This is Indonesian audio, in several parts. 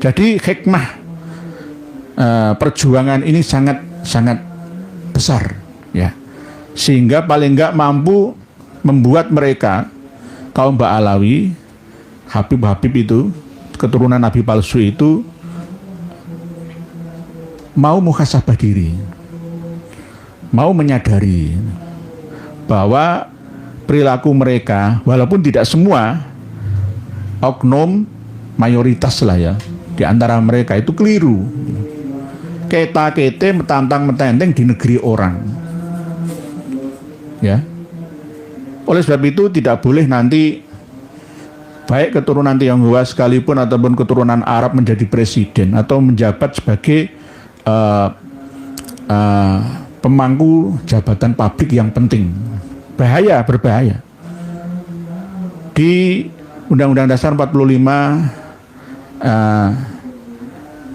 Jadi hikmah perjuangan ini sangat besar, ya, sehingga paling enggak mampu membuat mereka kaum Ba'alawi, Habib itu, keturunan Nabi palsu itu, mau muhasabah diri, mau menyadari bahwa perilaku mereka, walaupun tidak semua, oknum mayoritas lah ya, di antara mereka itu keliru, keta-kete, metantang-metenteng di negeri orang, ya. Oleh sebab itu tidak boleh nanti baik keturunan Tionghoa sekalipun ataupun keturunan Arab menjadi presiden atau menjabat sebagai pemangku jabatan publik yang penting. Berbahaya. Di Undang-Undang Dasar 45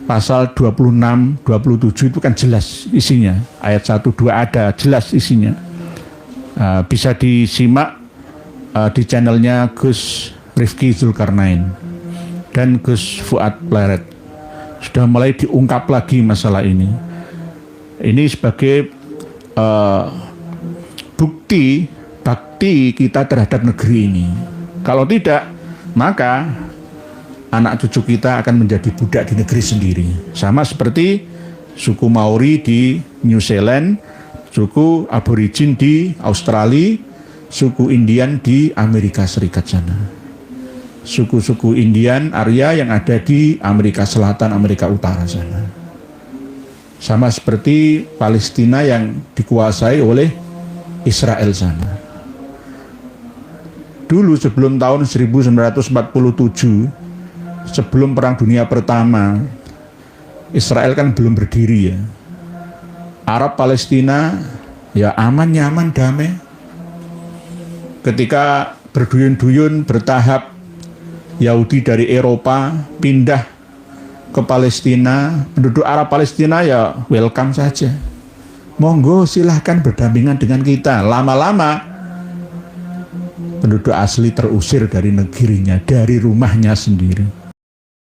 pasal 26, 27 itu kan jelas isinya. Ayat 1, 2 ada jelas isinya. Bisa disimak di channelnya Gus Rifki Zulkarnain dan Gus Fuad Pleret. Sudah mulai diungkap lagi masalah ini. Ini sebagai bukti bakti kita terhadap negeri ini. Kalau tidak, maka anak cucu kita akan menjadi budak di negeri sendiri. Sama seperti suku Maori di New Zealand, suku Aborigin di Australia, suku Indian di Amerika Serikat sana. Suku-suku Indian Arya yang ada di Amerika Selatan, Amerika Utara sana. Sama seperti Palestina yang dikuasai oleh Israel sana. Dulu sebelum tahun 1947, sebelum Perang Dunia Pertama, Israel kan belum berdiri ya. Arab Palestina ya aman, nyaman, damai. Ketika berduyun-duyun bertahap Yahudi dari Eropa pindah ke Palestina, penduduk Arab Palestina ya welcome saja. Monggo silahkan berdampingan dengan kita. Lama-lama penduduk asli terusir dari negerinya, dari rumahnya sendiri.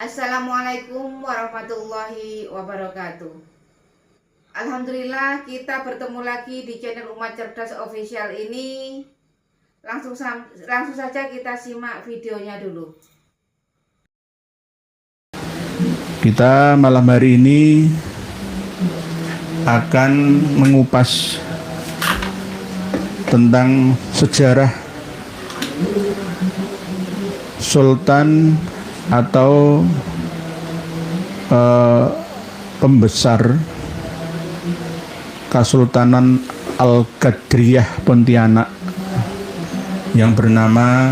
Assalamualaikum warahmatullahi wabarakatuh. Alhamdulillah kita bertemu lagi di channel Umat Cerdas Official ini. Langsung saja kita simak videonya dulu. Kita malam hari ini akan mengupas tentang sejarah Sultan atau pembesar Kesultanan Al-Qadriyah Pontianak yang bernama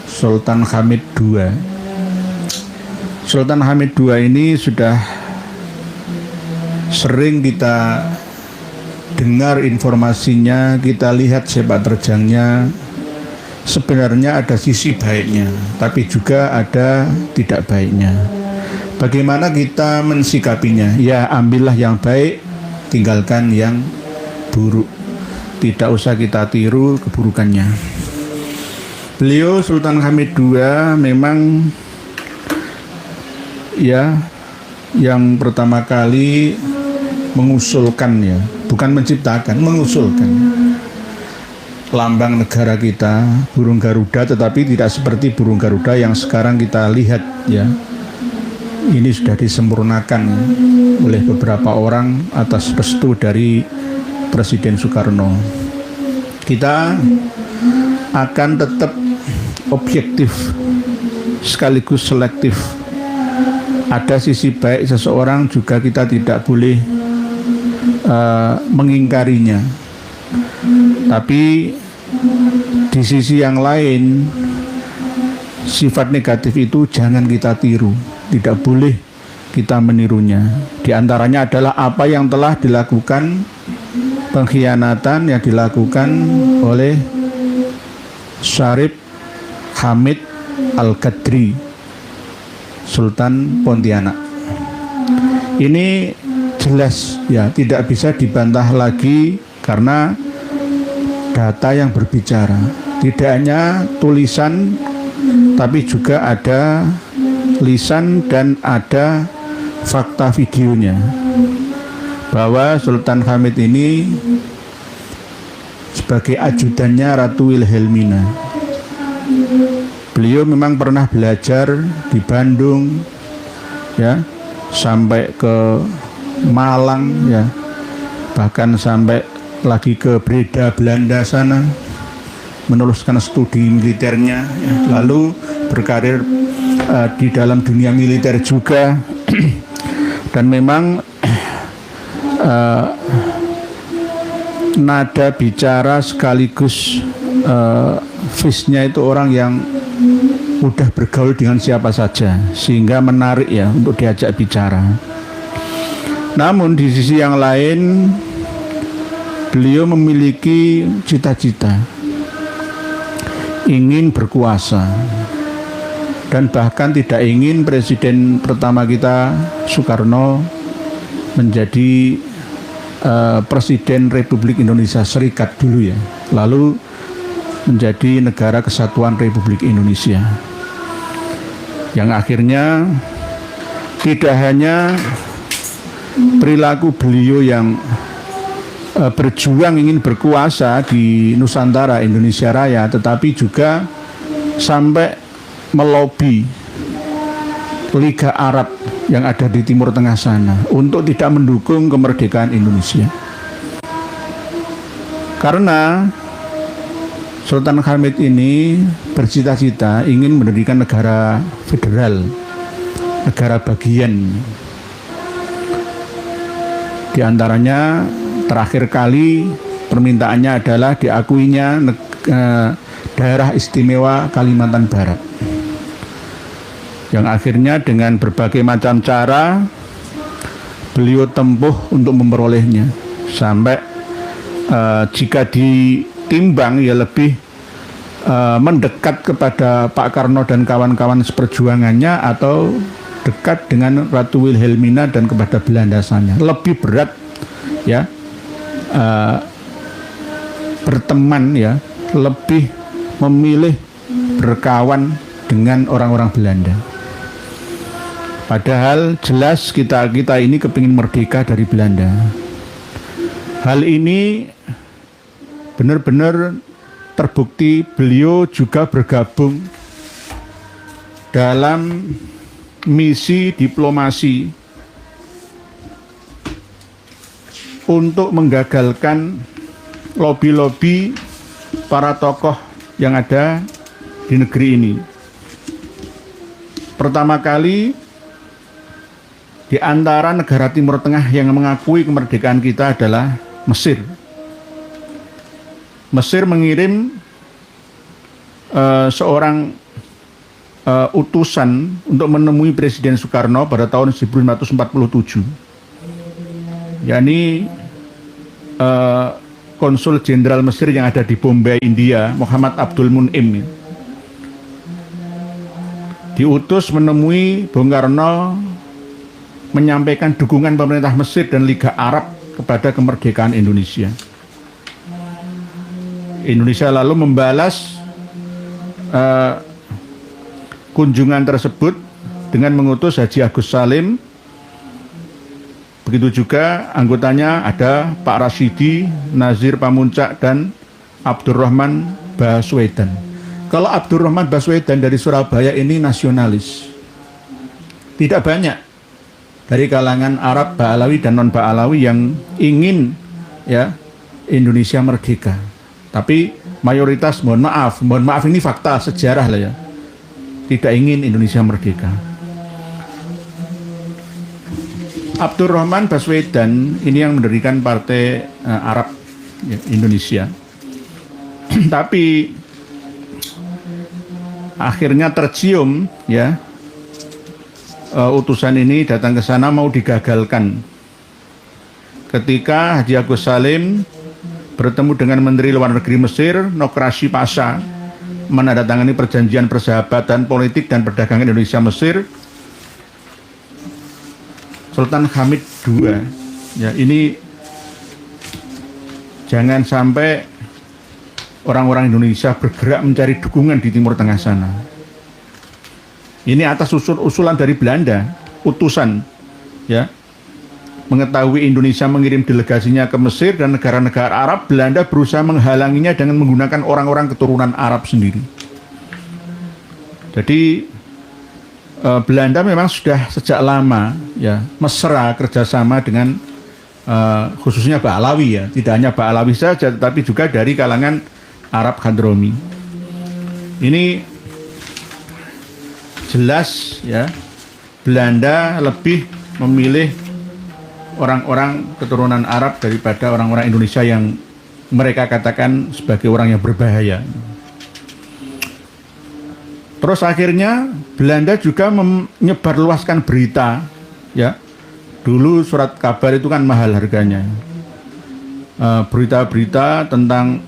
Sultan Hamid II. Sultan Hamid II ini sudah sering kita dengar informasinya, kita lihat sepak terjangnya. Sebenarnya ada sisi baiknya, tapi juga ada tidak baiknya. Bagaimana kita mensikapinya? Ya, ambillah yang baik, tinggalkan yang buruk. Tidak usah kita tiru keburukannya. Beliau Sultan Hamid II memang ya yang pertama kali mengusulkan, ya, bukan menciptakan, mengusulkan lambang negara kita, burung Garuda, tetapi tidak seperti burung Garuda yang sekarang kita lihat, ya. Ini sudah disempurnakan oleh beberapa orang atas restu dari Presiden Soekarno. Kita akan tetap objektif sekaligus selektif. Ada sisi baik seseorang juga kita tidak boleh mengingkarinya. Tapi di sisi yang lain, sifat negatif itu jangan kita tiru, tidak boleh kita menirunya. Di antaranya adalah apa yang telah dilakukan, pengkhianatan yang dilakukan oleh Syarif Hamid Al-Qadri, Sultan Pontianak. Ini jelas, ya, tidak bisa dibantah lagi karena data yang berbicara. Tidak hanya tulisan, tapi juga ada lisan dan ada fakta videonya bahwa Sultan Hamid ini sebagai ajudannya Ratu Wilhelmina. Beliau memang pernah belajar di Bandung, ya, sampai ke Malang, ya, bahkan sampai lagi ke Breda, Belanda sana, meneruskan studi militernya, ya, lalu berkarir di dalam dunia militer juga. Dan memang nada bicara sekaligus face-nya itu orang yang mudah bergaul dengan siapa saja, sehingga menarik ya untuk diajak bicara. Namun di sisi yang lain, beliau memiliki cita-cita ingin berkuasa, dan bahkan tidak ingin presiden pertama kita Soekarno menjadi Presiden Republik Indonesia Serikat dulu, ya, lalu menjadi Negara Kesatuan Republik Indonesia, yang akhirnya tidak hanya perilaku beliau yang berjuang ingin berkuasa di Nusantara Indonesia Raya, tetapi juga sampai melobi Liga Arab yang ada di Timur Tengah sana untuk tidak mendukung kemerdekaan Indonesia. Karena Sultan Hamid ini bercita-cita ingin mendirikan negara federal, negara bagian. Di antaranya terakhir kali permintaannya adalah diakuinya daerah istimewa Kalimantan Barat, yang akhirnya dengan berbagai macam cara beliau tempuh untuk memperolehnya, sampai jika ditimbang ya lebih mendekat kepada Pak Karno dan kawan-kawan seperjuangannya, atau dekat dengan Ratu Wilhelmina dan kepada Belanda sana. Lebih berat, ya, berteman, ya, lebih memilih berkawan dengan orang-orang Belanda. Padahal jelas kita ini kepingin merdeka dari Belanda. Hal ini benar-benar terbukti beliau juga bergabung dalam misi diplomasi untuk menggagalkan lobi-lobi para tokoh yang ada di negeri ini. Pertama kali di antara negara Timur Tengah yang mengakui kemerdekaan kita adalah Mesir. Mesir mengirim seorang utusan untuk menemui Presiden Soekarno pada tahun 1947, yakni Konsul Jenderal Mesir yang ada di Bombay, India, Muhammad Abdul Mun'im, diutus menemui Bung Karno menyampaikan dukungan pemerintah Mesir dan Liga Arab kepada kemerdekaan Indonesia. Indonesia lalu membalas kunjungan tersebut dengan mengutus Haji Agus Salim. Begitu juga anggotanya ada Pak Rasidi, Nazir Pamuncak, dan Abdurrahman Baswedan. Kalau Abdurrahman Baswedan dari Surabaya ini nasionalis. Tidak banyak dari kalangan Arab, Ba'alawi, dan non-Ba'alawi yang ingin, ya, Indonesia merdeka. Tapi mayoritas, mohon maaf ini fakta sejarah lah, ya, tidak ingin Indonesia merdeka. Abdurrahman Baswedan ini yang mendirikan Partai Arab, ya, Indonesia. Tapi akhirnya tercium, ya, utusan ini datang ke sana mau digagalkan. Ketika Haji Agus Salim bertemu dengan Menteri Luar Negeri Mesir, Nokrashi Pasha, menandatangani perjanjian persahabatan politik dan perdagangan Indonesia Mesir, Sultan Hamid II, ya, ini jangan sampai orang-orang Indonesia bergerak mencari dukungan di Timur Tengah sana. Ini atas usulan dari Belanda, utusan, ya, mengetahui Indonesia mengirim delegasinya ke Mesir dan negara-negara Arab, Belanda berusaha menghalanginya dengan menggunakan orang-orang keturunan Arab sendiri. Jadi Belanda memang sudah sejak lama, ya, mesra kerjasama dengan khususnya Ba'alawi, ya, tidak hanya Ba'alawi saja, tetapi juga dari kalangan Arab Hadromi. Ini jelas, ya, Belanda lebih memilih orang-orang keturunan Arab daripada orang-orang Indonesia yang mereka katakan sebagai orang yang berbahaya. Terus akhirnya Belanda juga menyebarluaskan berita, ya. Dulu surat kabar itu kan mahal harganya. Berita-berita tentang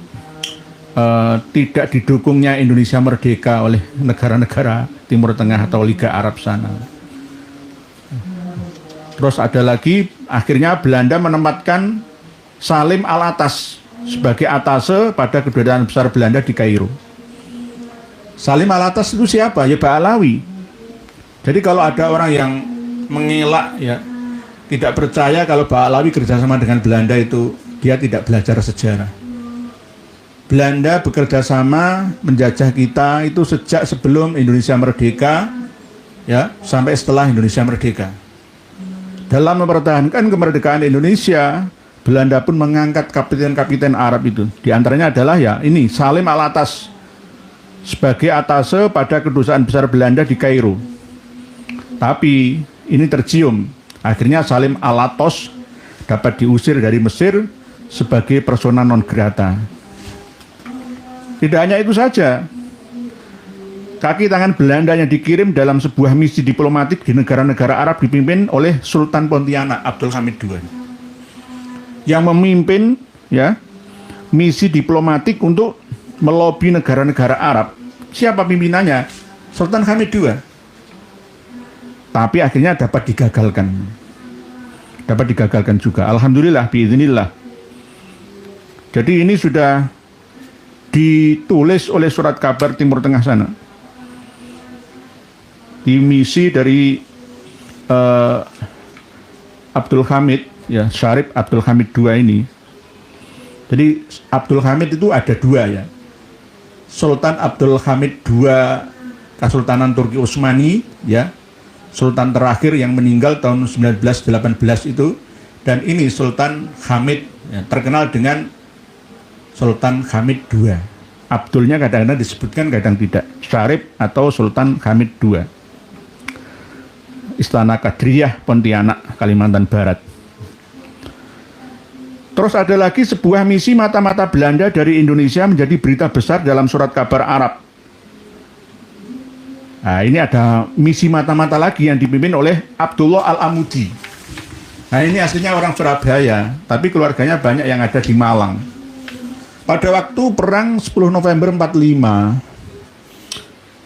tidak didukungnya Indonesia merdeka oleh negara-negara Timur Tengah atau Liga Arab sana. Terus ada lagi, akhirnya Belanda menempatkan Salim Al-Atas sebagai atase pada kedutaan besar Belanda di Kairo. Salim Al-Atas itu siapa? Ya Ba'alawi. Jadi kalau ada orang yang mengelak, ya, tidak percaya kalau Ba'alawi kerjasama dengan Belanda, itu dia tidak belajar sejarah. Belanda bekerja sama menjajah kita itu sejak sebelum Indonesia merdeka, ya, sampai setelah Indonesia merdeka. Dalam mempertahankan kemerdekaan Indonesia, Belanda pun mengangkat kapiten-kapiten Arab itu. Di antaranya adalah, ya, ini Salim Al-Atas sebagai atase pada kedutaan besar Belanda di Kairo. Tapi ini tercium. Akhirnya Salim Al-Atas dapat diusir dari Mesir sebagai persona non grata. Tidak hanya itu saja, kaki tangan Belanda yang dikirim dalam sebuah misi diplomatik di negara-negara Arab dipimpin oleh Sultan Pontianak Abdul Hamid II, yang memimpin, ya, misi diplomatik untuk melobi negara-negara Arab. Siapa pimpinannya? Sultan Hamid II. Tapi akhirnya dapat digagalkan juga. Alhamdulillah, biiznillah. Jadi ini sudah ditulis oleh surat kabar Timur Tengah sana, di misi dari Abdul Hamid, ya, Syarif Abdul Hamid II ini. Jadi Abdul Hamid itu ada dua, ya. Sultan Abdul Hamid II Kesultanan Turki Utsmani, ya, Sultan terakhir yang meninggal tahun 1918 itu, dan ini Sultan Hamid, ya, terkenal dengan Sultan Hamid II. Abdulnya kadang-kadang disebutkan, kadang tidak. Syarif atau Sultan Hamid II. Istana Kadriyah, Pontianak, Kalimantan Barat. Terus ada lagi sebuah misi mata-mata Belanda dari Indonesia menjadi berita besar dalam surat kabar Arab. Nah, ini ada misi mata-mata lagi yang dipimpin oleh Abdullah Al-Amudi. Nah, ini aslinya orang Surabaya, tapi keluarganya banyak yang ada di Malang. Pada waktu perang 10 November 45,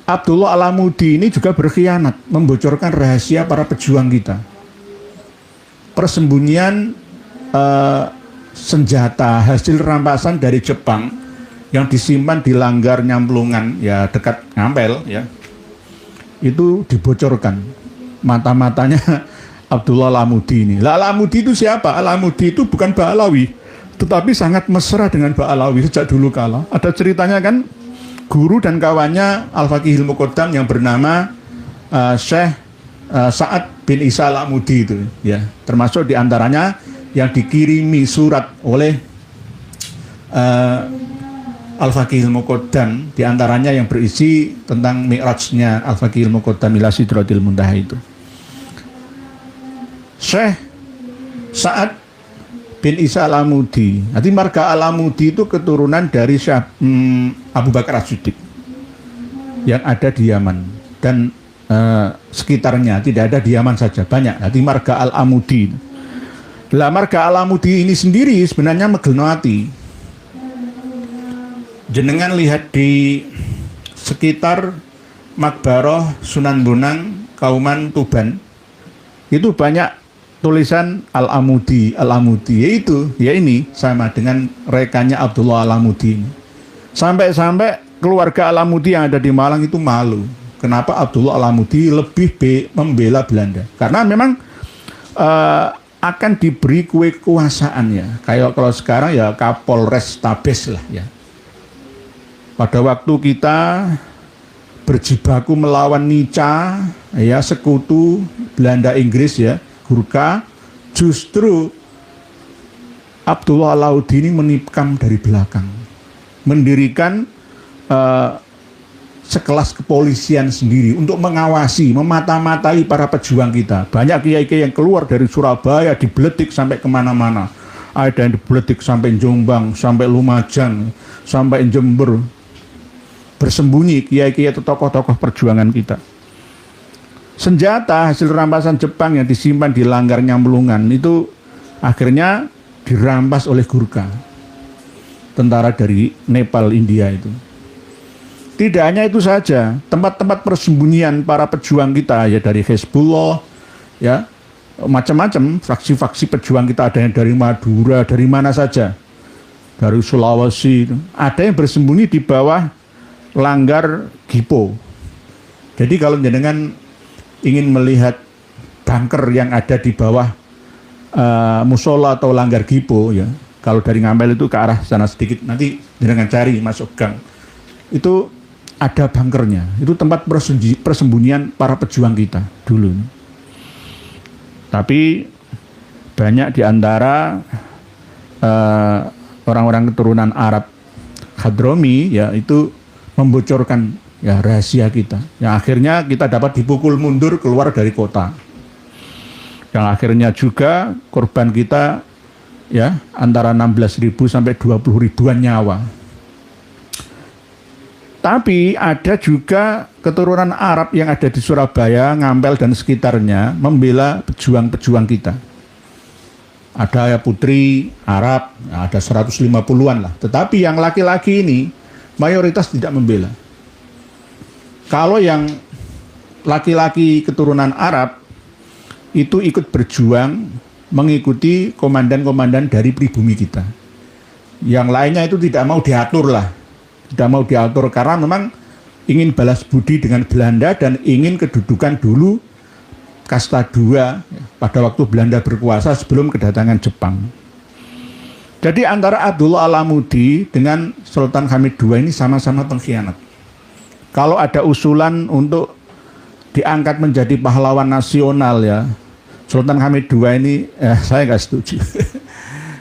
Abdullah Al-Amudi ini juga berkhianat, membocorkan rahasia para pejuang kita. Persembunyian senjata hasil rampasan dari Jepang yang disimpan di Langgar Nyamplungan, ya, dekat Ngampel, ya, itu dibocorkan mata-matanya Abdullah Al-Amudi ini. Al-Amudi itu siapa? Al-Amudi itu bukan Ba'alawi, tetapi sangat mesra dengan Ba'alawi sejak dulu kala. Ada ceritanya kan, guru dan kawannya Al-Faqihil Muqaddam yang bernama Syekh Sa'ad bin Isa Al-Amudi itu, ya, termasuk diantaranya yang dikirimi surat oleh Al-Faqihil Muqaddam, diantaranya yang berisi tentang mi'rajnya Al-Faqihil Muqaddam ila Sidratil Muntaha itu. Syekh Sa'ad bin Isa Al-Amudi, nanti marga Al-Amudi itu keturunan dari Abu Bakar As-Siddiq yang ada di Yaman dan sekitarnya, tidak ada di Yaman saja, banyak. Nanti marga Al-Amudi. Lah marga Al-Amudi ini sendiri sebenarnya megelnoati. Jenengan lihat di sekitar Makbaroh Sunan Bonang, Kauman, Tuban, itu banyak tulisan Al-Amudi, Al-Amudi, yaitu, ya ini sama dengan rekannya Abdullah Al-Amudi. Sampai-sampai keluarga Al-Amudi yang ada di Malang itu malu. kenapa Abdullah Alamudi lebih membela Belanda. Karena memang akan diberi kekuasaan ya. Kayak kalau sekarang ya Kapolres Tabes lah ya. Pada waktu kita berjibaku melawan Nica ya, sekutu Belanda Inggris ya, Gurkha, justru Abdullah Alamudi ini menikam dari belakang, mendirikan sekelas kepolisian sendiri untuk mengawasi, memata-matai para pejuang kita. Banyak kiai-kiai yang keluar dari Surabaya dibeletik sampai kemana-mana. Ada yang dibeletik sampai Jombang, sampai Lumajang, sampai Jember. Bersembunyi kiai-kiai atau tokoh-tokoh perjuangan kita. Senjata hasil rampasan Jepang yang disimpan di Langgar Nyamplungan itu akhirnya dirampas oleh Gurkha, tentara dari Nepal, India itu. Tidak hanya itu saja, tempat-tempat persembunyian para pejuang kita ya, dari Hezbollah ya, macam-macam fraksi-fraksi pejuang kita, ada yang dari Madura, dari mana saja, dari Sulawesi, ada yang bersembunyi di bawah Langgar Gipo. Jadi kalau jenengan ingin melihat bunker yang ada di bawah musola atau Langgar Gipo ya, kalau dari Ngampel itu ke arah sana sedikit, nanti jenengan cari masuk gang, itu ada bunkernya. Itu tempat persembunyian para pejuang kita dulu. Tapi banyak di antara orang-orang keturunan Arab Hadromi ya, itu membocorkan ya rahasia kita. Yang akhirnya kita dapat dipukul mundur keluar dari kota. Yang akhirnya juga korban kita ya antara 16.000 sampai 20.000-an nyawa. Tapi ada juga keturunan Arab yang ada di Surabaya, Ngampel dan sekitarnya membela pejuang-pejuang kita. Ada ya putri Arab, ada 150-an lah. Tetapi yang laki-laki ini mayoritas tidak membela. Kalau yang laki-laki keturunan Arab itu ikut berjuang mengikuti komandan-komandan dari pribumi kita. Yang lainnya itu tidak mau diatur lah. Tidak mau diatur karena memang ingin balas budi dengan Belanda dan ingin kedudukan dulu kasta 2 pada waktu Belanda berkuasa sebelum kedatangan Jepang. Jadi antara Abdullah Alamudi dengan Sultan Hamid II ini sama-sama pengkhianat. Kalau ada usulan untuk diangkat menjadi pahlawan nasional ya, Sultan Hamid II ini saya nggak setuju.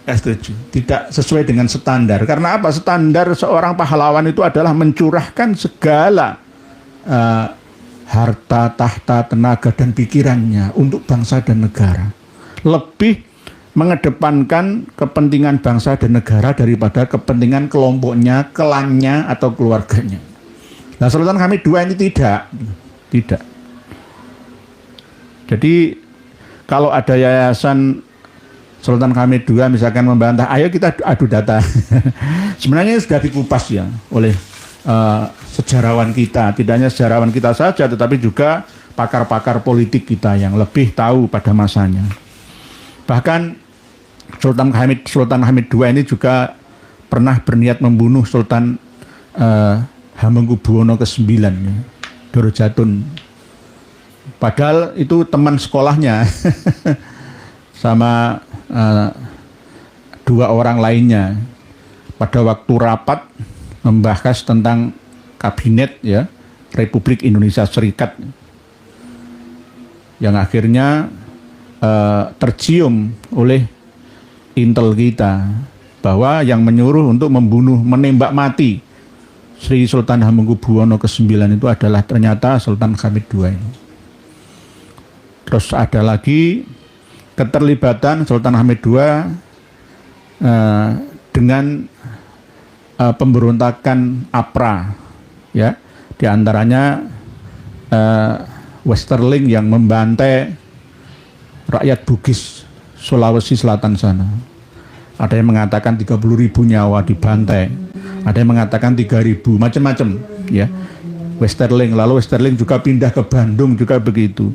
Setuju. Tidak sesuai dengan standar. Karena apa? Standar seorang pahlawan itu adalah mencurahkan segala harta, tahta, tenaga, dan pikirannya untuk bangsa dan negara. Lebih mengedepankan kepentingan bangsa dan negara daripada kepentingan kelompoknya, klannya, atau keluarganya. Nah, Sultan Hamid II ini tidak. Jadi kalau ada yayasan Sultan Hamid II misalkan membantah, ayo kita adu data. Sebenarnya sudah dikupas ya oleh sejarawan kita, tidak hanya sejarawan kita saja, tetapi juga pakar-pakar politik kita yang lebih tahu pada masanya. Bahkan Sultan Hamid II ini juga pernah berniat membunuh Sultan Hamengkubuwono ke-9 ya, Durjatun. Padahal itu teman sekolahnya sama dua orang lainnya pada waktu rapat membahas tentang kabinet ya Republik Indonesia Serikat, yang akhirnya tercium oleh intel kita bahwa yang menyuruh untuk menembak mati Sri Sultan Hamengkubuwono ke-9 itu adalah ternyata Sultan Hamid II ini. Terus ada lagi keterlibatan Sultan Hamid II dengan pemberontakan APRA ya, diantaranya Westerling yang membantai rakyat Bugis Sulawesi Selatan sana. Ada yang mengatakan 30.000 nyawa dibantai, ada yang mengatakan 3.000, macam-macam ya. Westerling, lalu Westerling juga pindah ke Bandung juga begitu.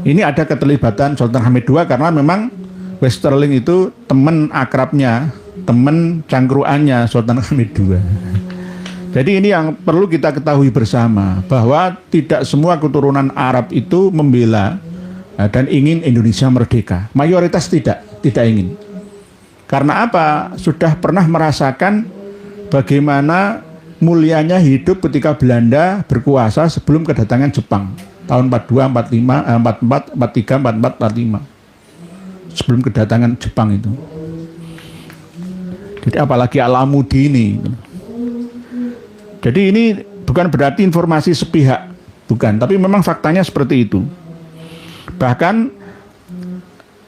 Ini ada keterlibatan Sultan Hamid II karena memang Westerling itu teman akrabnya, teman cangkruannya Sultan Hamid II. Jadi ini yang perlu kita ketahui bersama, bahwa tidak semua keturunan Arab itu membela dan ingin Indonesia merdeka. Mayoritas tidak ingin. Karena apa? Sudah pernah merasakan bagaimana mulianya hidup ketika Belanda berkuasa sebelum kedatangan Jepang. Tahun 42, 45, 44, 44, 45. Sebelum kedatangan Jepang itu. Jadi apalagi Alamudi ini. Jadi ini bukan berarti informasi sepihak, bukan, tapi memang faktanya seperti itu. Bahkan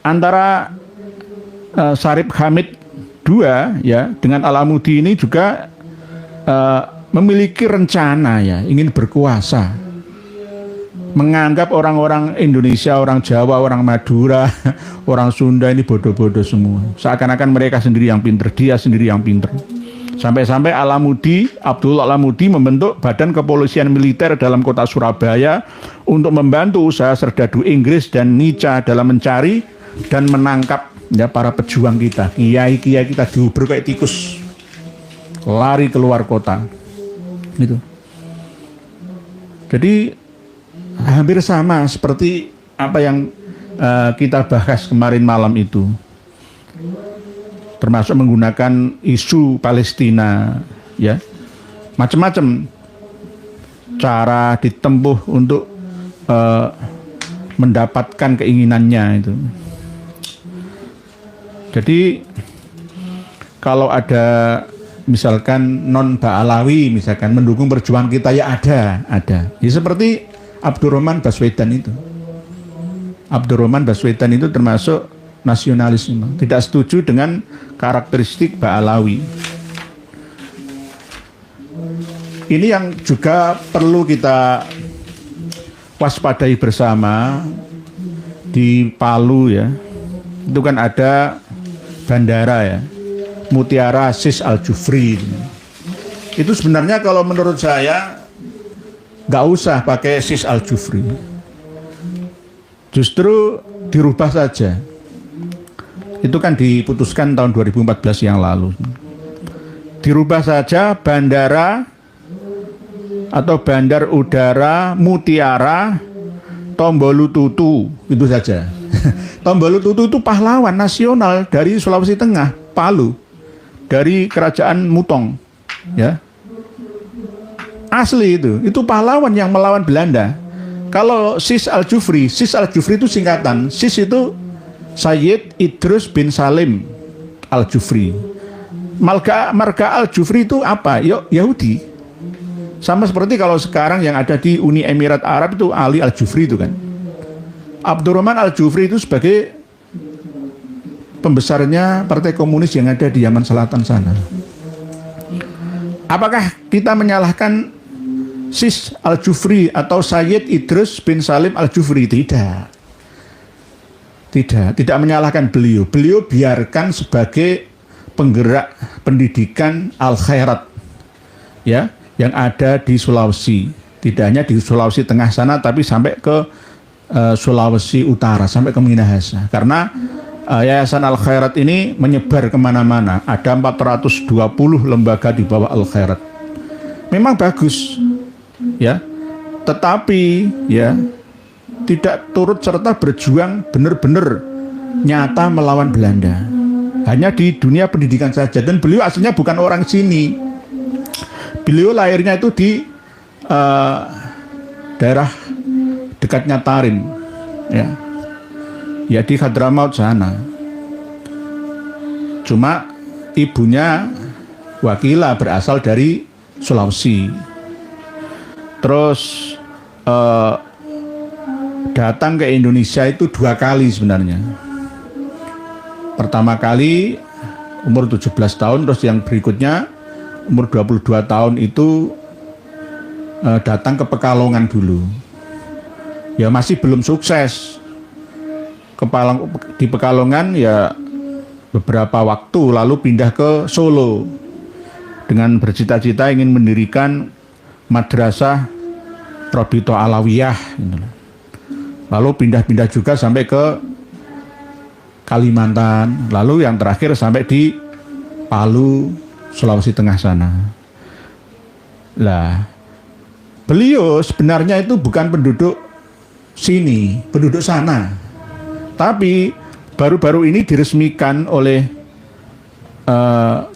antara Syarif Hamid II ya dengan Alamudi ini juga memiliki rencana ya, ingin berkuasa, menganggap orang-orang Indonesia, orang Jawa, orang Madura, orang Sunda ini bodoh-bodoh semua, seakan-akan mereka sendiri yang pinter, dia sendiri yang pinter. Sampai-sampai Abdul Alamudi membentuk Badan Kepolisian Militer dalam kota Surabaya untuk membantu usaha serdadu Inggris dan Nica dalam mencari dan menangkap ya para pejuang kita, kiai-kiai kita diuber kayak tikus, lari keluar kota. Gitu. Jadi hampir sama seperti apa yang kita bahas kemarin malam itu. Termasuk menggunakan isu Palestina, ya, macam-macam cara ditempuh untuk mendapatkan keinginannya itu. Jadi kalau ada misalkan non Ba'alawi misalkan mendukung perjuangan kita, ya ada. Ya, seperti Abdurrahman Baswedan itu. Abdurrahman Baswedan itu termasuk nasionalisme, tidak setuju dengan karakteristik Ba'alawi. Ini yang juga perlu kita waspadai bersama. Di Palu ya, itu kan ada bandara ya, Mutiara Sis Al Jufri. Itu sebenarnya kalau menurut saya nggak usah pakai Sis Al Jufri, justru dirubah saja. Itu kan diputuskan tahun 2014 yang lalu. Dirubah saja bandara atau Bandar Udara Mutiara Tombolututu, itu saja. Tombolututu itu pahlawan nasional dari Sulawesi Tengah, Palu, dari kerajaan Mutong, ya. Asli itu pahlawan yang melawan Belanda. Kalau Sis Al Jufri itu singkatan. Sis itu Sayyid Idrus bin Salim Al Jufri. Marga Al Jufri itu apa? Yahudi. Sama seperti kalau sekarang yang ada di Uni Emirat Arab itu Ali Al Jufri itu kan. Abdurrahman Al Jufri itu sebagai pembesarnya Partai Komunis yang ada di Yaman Selatan sana. Apakah kita menyalahkan Sis Al Jufri atau Sayyid Idrus bin Salim Al Jufri? Tidak menyalahkan beliau. Beliau biarkan sebagai penggerak pendidikan Al-Khairat ya, yang ada di Sulawesi. Tidak hanya di Sulawesi Tengah sana, tapi sampai ke Sulawesi Utara, sampai ke Minahasa. Karena Yayasan Al-Khairat ini menyebar kemana-mana. Ada 420 lembaga di bawah Al-Khairat. Memang bagus ya, tetapi ya tidak turut serta berjuang benar-benar nyata melawan Belanda. Hanya di dunia pendidikan saja. Dan beliau aslinya bukan orang sini. Beliau lahirnya itu di daerah dekatnya Tarim, ya di Hadramaut sana. Cuma ibunya Wakila berasal dari Sulawesi. Terus datang ke Indonesia itu 2 kali sebenarnya. Pertama kali umur 17 tahun, terus yang berikutnya umur 22 tahun itu datang ke Pekalongan dulu. Ya masih belum sukses. Di Pekalongan ya beberapa waktu, lalu pindah ke Solo dengan bercita-cita ingin mendirikan madrasah Robito Alawiyah. Lalu pindah-pindah juga sampai ke Kalimantan, lalu yang terakhir sampai di Palu, Sulawesi Tengah sana. Lah, beliau sebenarnya itu bukan penduduk sini, penduduk sana. Tapi baru-baru ini diresmikan oleh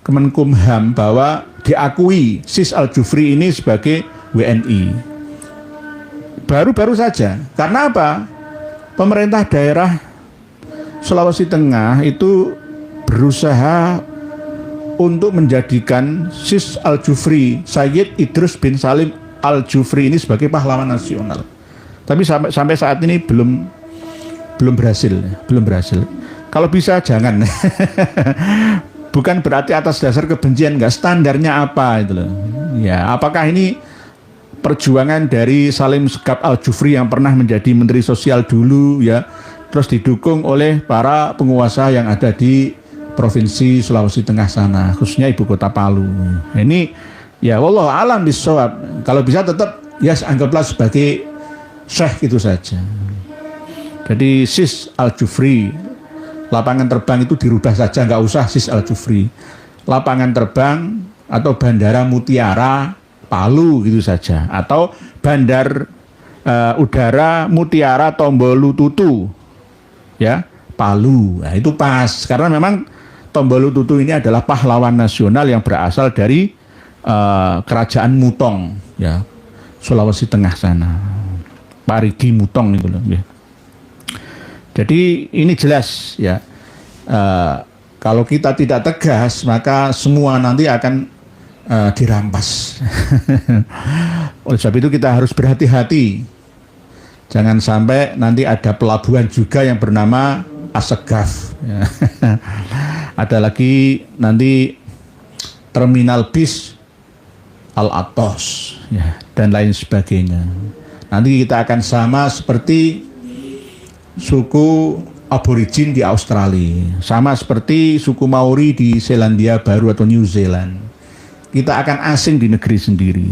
Kemenkumham bahwa diakui Sis Al-Jufri ini sebagai WNI. Baru-baru saja. Karena apa? Pemerintah daerah Sulawesi Tengah itu berusaha untuk menjadikan Sis Al-Jufri, Sayyid Idrus bin Salim Al-Jufri ini sebagai pahlawan nasional. Tapi sampai saat ini belum berhasil. Kalau bisa jangan. Bukan berarti atas dasar kebencian, enggak, standarnya apa itu loh. Ya, apakah ini perjuangan dari Salim Segaf Al-Jufri yang pernah menjadi Menteri Sosial dulu ya, terus didukung oleh para penguasa yang ada di Provinsi Sulawesi Tengah sana, khususnya ibu kota Palu. Ini ya wallahu alam bisawab. Kalau bisa tetap ya anggaplah sebagai syekh itu saja. Jadi Sis Al-Jufri, lapangan terbang itu dirubah saja, nggak usah Sis Al-Jufri. Lapangan terbang atau Bandara Mutiara Palu gitu saja, atau Bandar Udara Mutiara Tombolututu ya, Palu. Nah, itu pas karena memang Tombolututu ini adalah pahlawan nasional yang berasal dari kerajaan Mutong ya, Sulawesi Tengah sana. Parigi Mutong itu loh ya. Jadi ini jelas ya, kalau kita tidak tegas maka semua nanti akan dirampas. Oleh sebab itu kita harus berhati-hati, jangan sampai nanti ada pelabuhan juga yang bernama Assegaf ya. Ada lagi nanti terminal bis Al-Atos ya, dan lain sebagainya. Nanti kita akan sama seperti suku aborigin di Australia, sama seperti suku Maori di Selandia Baru atau New Zealand. Kita akan asing di negeri sendiri.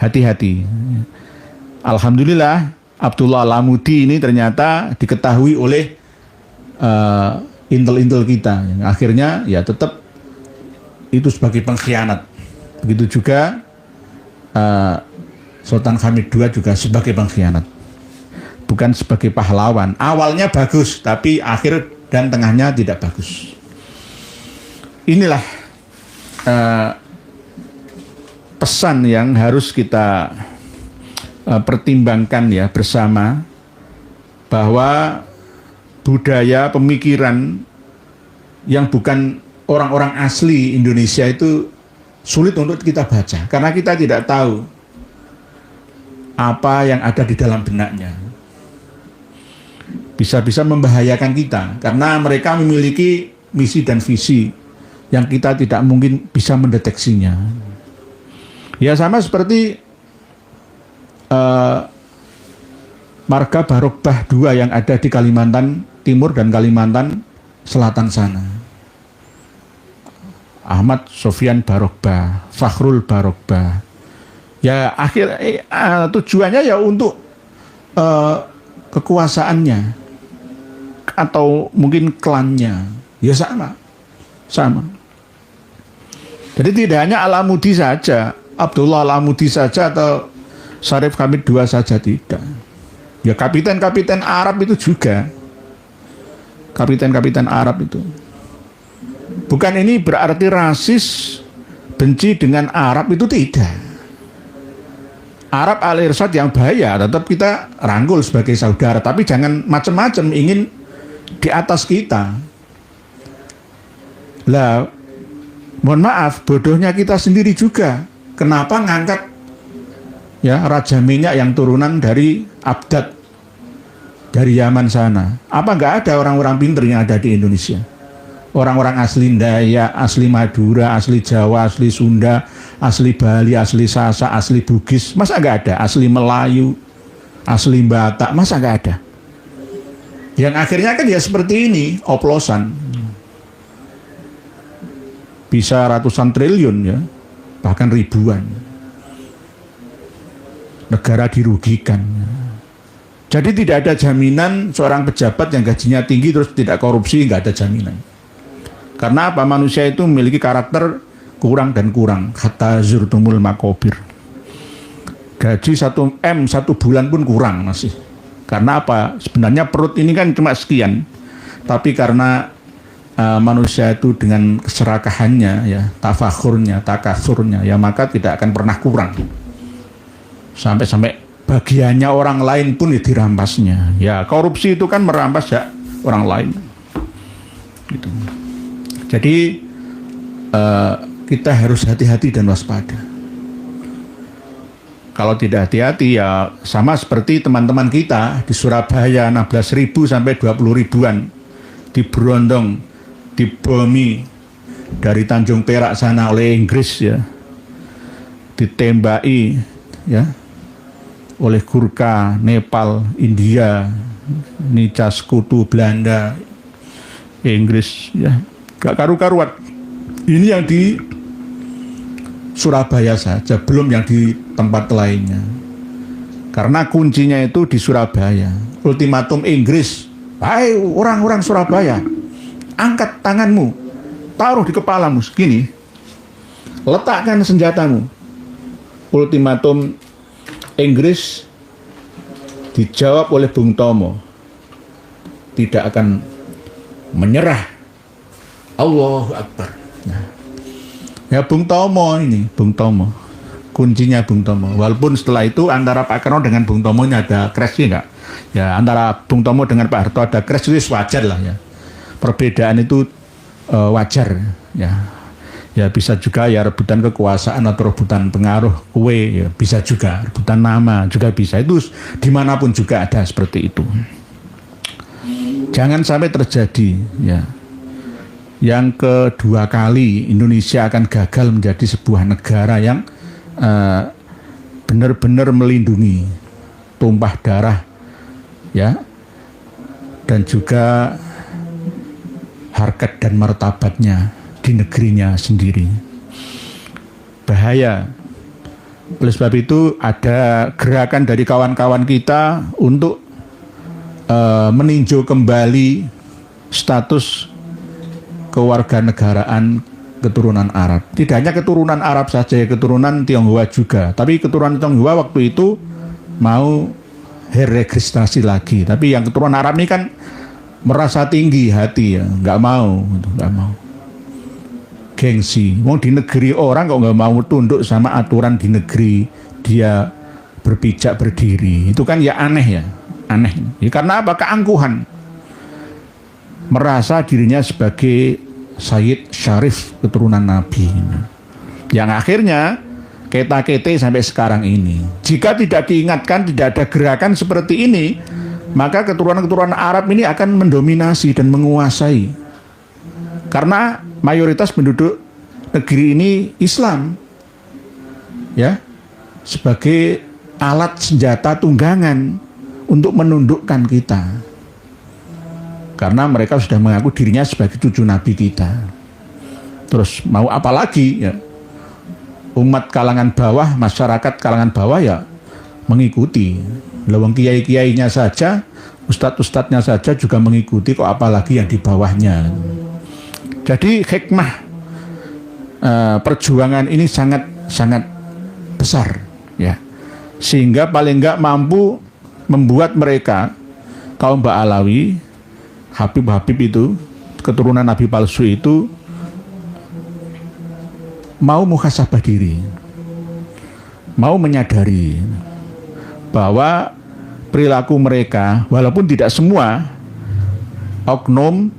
Hati-hati. Alhamdulillah Abdullah Al-Amudi ini ternyata diketahui oleh intel-intel kita, yang akhirnya ya tetap itu sebagai pengkhianat. Begitu juga Sultan Hamid II juga sebagai pengkhianat, bukan sebagai pahlawan. Awalnya bagus, tapi akhir dan tengahnya tidak bagus. Inilah pesan yang harus kita pertimbangkan ya bersama, bahwa budaya pemikiran yang bukan orang-orang asli Indonesia itu sulit untuk kita baca, karena kita tidak tahu apa yang ada di dalam benaknya. Bisa-bisa membahayakan kita, karena mereka memiliki misi dan visi yang kita tidak mungkin bisa mendeteksinya. Ya sama seperti marga Barokbah II yang ada di Kalimantan Timur dan Kalimantan Selatan sana. Ahmad Sofyan Barokbah, Fakhrul Barokbah. Ya tujuannya ya untuk kekuasaannya atau mungkin klannya. Ya sama. Jadi tidak hanya Al-Amudi saja, Abdullah Al-Amudi saja atau Syarif Hamid II saja, tidak. Ya kapiten-kapiten Arab itu juga. Kapiten-kapiten Arab itu. Bukan ini berarti rasis, benci dengan Arab, itu tidak. Arab Al-Irsyad yang bahaya, tetap kita rangkul sebagai saudara, tapi jangan macam-macam ingin di atas kita. Lah, mohon maaf, bodohnya kita sendiri juga. Kenapa ngangkat ya Raja Minyak yang turunan dari Abdad dari Yaman sana? Apa nggak ada orang-orang pinter yang ada di Indonesia? Orang-orang asli Dayak, asli Madura, asli Jawa, asli Sunda, asli Bali, asli Sasak, asli Bugis, masa nggak ada? Asli Melayu, asli Batak, masa nggak ada? Yang akhirnya kan ya seperti ini, oplosan. Bisa ratusan triliun ya, bahkan ribuan. Negara dirugikan. Jadi tidak ada jaminan seorang pejabat yang gajinya tinggi terus tidak korupsi, nggak ada jaminan. Karena apa? Manusia itu memiliki karakter kurang dan kurang, hatta zurtumul makobir. Gaji 1 M 1 bulan pun kurang masih. Karena apa? Sebenarnya perut ini kan cuma sekian, tapi karena manusia itu dengan keserakahannya, ya, tafakhurnya, takasurnya, ya maka tidak akan pernah kurang. Sampai-sampai bagiannya orang lain pun dirampasnya. Ya, korupsi itu kan merampas hak orang lain. Gitu. Jadi kita harus hati-hati dan waspada. Kalau tidak hati-hati ya sama seperti teman-teman kita di Surabaya 16.000 sampai 20.000-an diberondong, dibomi dari Tanjung Perak sana oleh Inggris, ya, ditembaki, ya, oleh Gurkha, Nepal, India, Nica sekutu Belanda, Inggris, ya, gak karu-karuan. Ini yang di Surabaya saja, belum yang di tempat lainnya. Karena kuncinya itu di Surabaya. Ultimatum Inggris, hai orang-orang Surabaya, angkat tanganmu, taruh di kepalamu segini, letakkan senjatamu. Ultimatum Inggris dijawab oleh Bung Tomo, tidak akan menyerah. Allahu Akbar. Nah, ya Bung Tomo ini, Bung Tomo, kuncinya Bung Tomo. Walaupun setelah itu antara Pak Karno dengan Bung Tomo ini ada crash enggak? Ya, antara Bung Tomo dengan Pak Harto ada crash, itu wajar lah, ya. Perbedaan itu wajar, ya. Ya bisa juga ya rebutan kekuasaan atau rebutan pengaruh kue, ya bisa juga rebutan nama juga bisa. Itu dimanapun juga ada seperti itu. Jangan sampai terjadi, ya. Yang kedua kali Indonesia akan gagal menjadi sebuah negara yang benar-benar melindungi tumpah darah, ya, dan juga harkat dan martabatnya di negerinya sendiri. Bahaya. Oleh sebab itu ada gerakan dari kawan-kawan kita untuk meninjau kembali status kewarganegaraan keturunan Arab. Tidak hanya keturunan Arab saja, keturunan Tionghoa juga. Tapi keturunan Tionghoa waktu itu mau registrasi lagi. Tapi yang keturunan Arab ini kan merasa tinggi hati, ya, nggak mau. Gengsi. Mau di negeri orang kok nggak mau tunduk sama aturan di negeri dia berpijak berdiri. Itu kan ya aneh, ya. Aneh. Ya, karena apa? Keangkuhan. Merasa dirinya sebagai Sayyid Syarif keturunan Nabi, yang akhirnya keta-kete sampai sekarang ini. Jika tidak diingatkan, tidak ada gerakan seperti ini, maka keturunan-keturunan Arab ini akan mendominasi dan menguasai. Karena mayoritas penduduk negeri ini Islam, ya, sebagai alat senjata tunggangan untuk menundukkan kita. Karena mereka sudah mengaku dirinya sebagai cucu Nabi kita. Terus mau apa lagi, ya? Umat kalangan bawah, masyarakat kalangan bawah ya mengikuti. Lawang kiai-kiainya saja, ustadz-ustadznya saja juga mengikuti, kok apalagi yang di bawahnya. Jadi hikmah perjuangan ini sangat besar, ya. Sehingga paling enggak mampu membuat mereka kaum Ba'alawi, Habib-Habib itu, keturunan Nabi palsu itu, mau muhasabah diri, mau menyadari bahwa perilaku mereka, walaupun tidak semua, oknum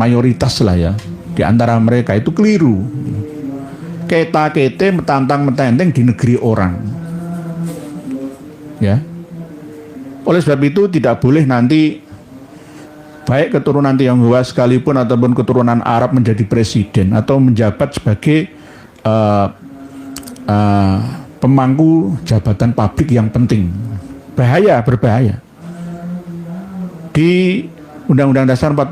mayoritas lah, ya, di antara mereka itu keliru. Keta-kete metantang-metenteng di negeri orang, ya. Oleh sebab itu tidak boleh nanti baik keturunan Tionghoa sekalipun ataupun keturunan Arab menjadi presiden atau menjabat sebagai pemangku jabatan publik yang penting. Bahaya, berbahaya. Di Undang-Undang Dasar 45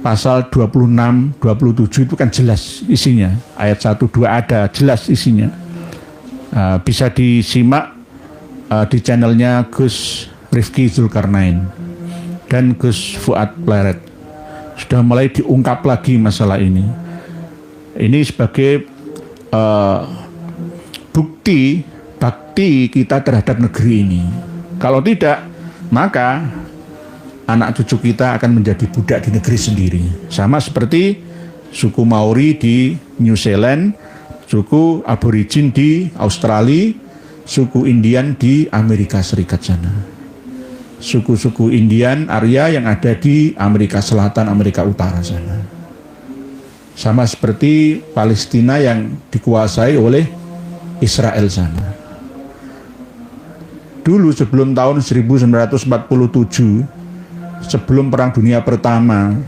pasal 26, 27 itu kan jelas isinya. Ayat 1, 2 ada jelas isinya. Bisa disimak di channelnya Gus Rifki Zulkarnain dan Gus Fuad Pleret. sudah mulai diungkap lagi masalah ini. Ini sebagai bukti bakti kita terhadap negeri ini. Kalau tidak, maka anak cucu kita akan menjadi budak di negeri sendiri. Sama seperti suku Maori di New Zealand, suku Aborigin di Australia, suku Indian di Amerika Serikat sana. Suku-suku Indian Arya yang ada di Amerika Selatan, Amerika Utara sana. Sama seperti Palestina yang dikuasai oleh Israel sana. Dulu sebelum tahun 1947, sebelum Perang Dunia Pertama,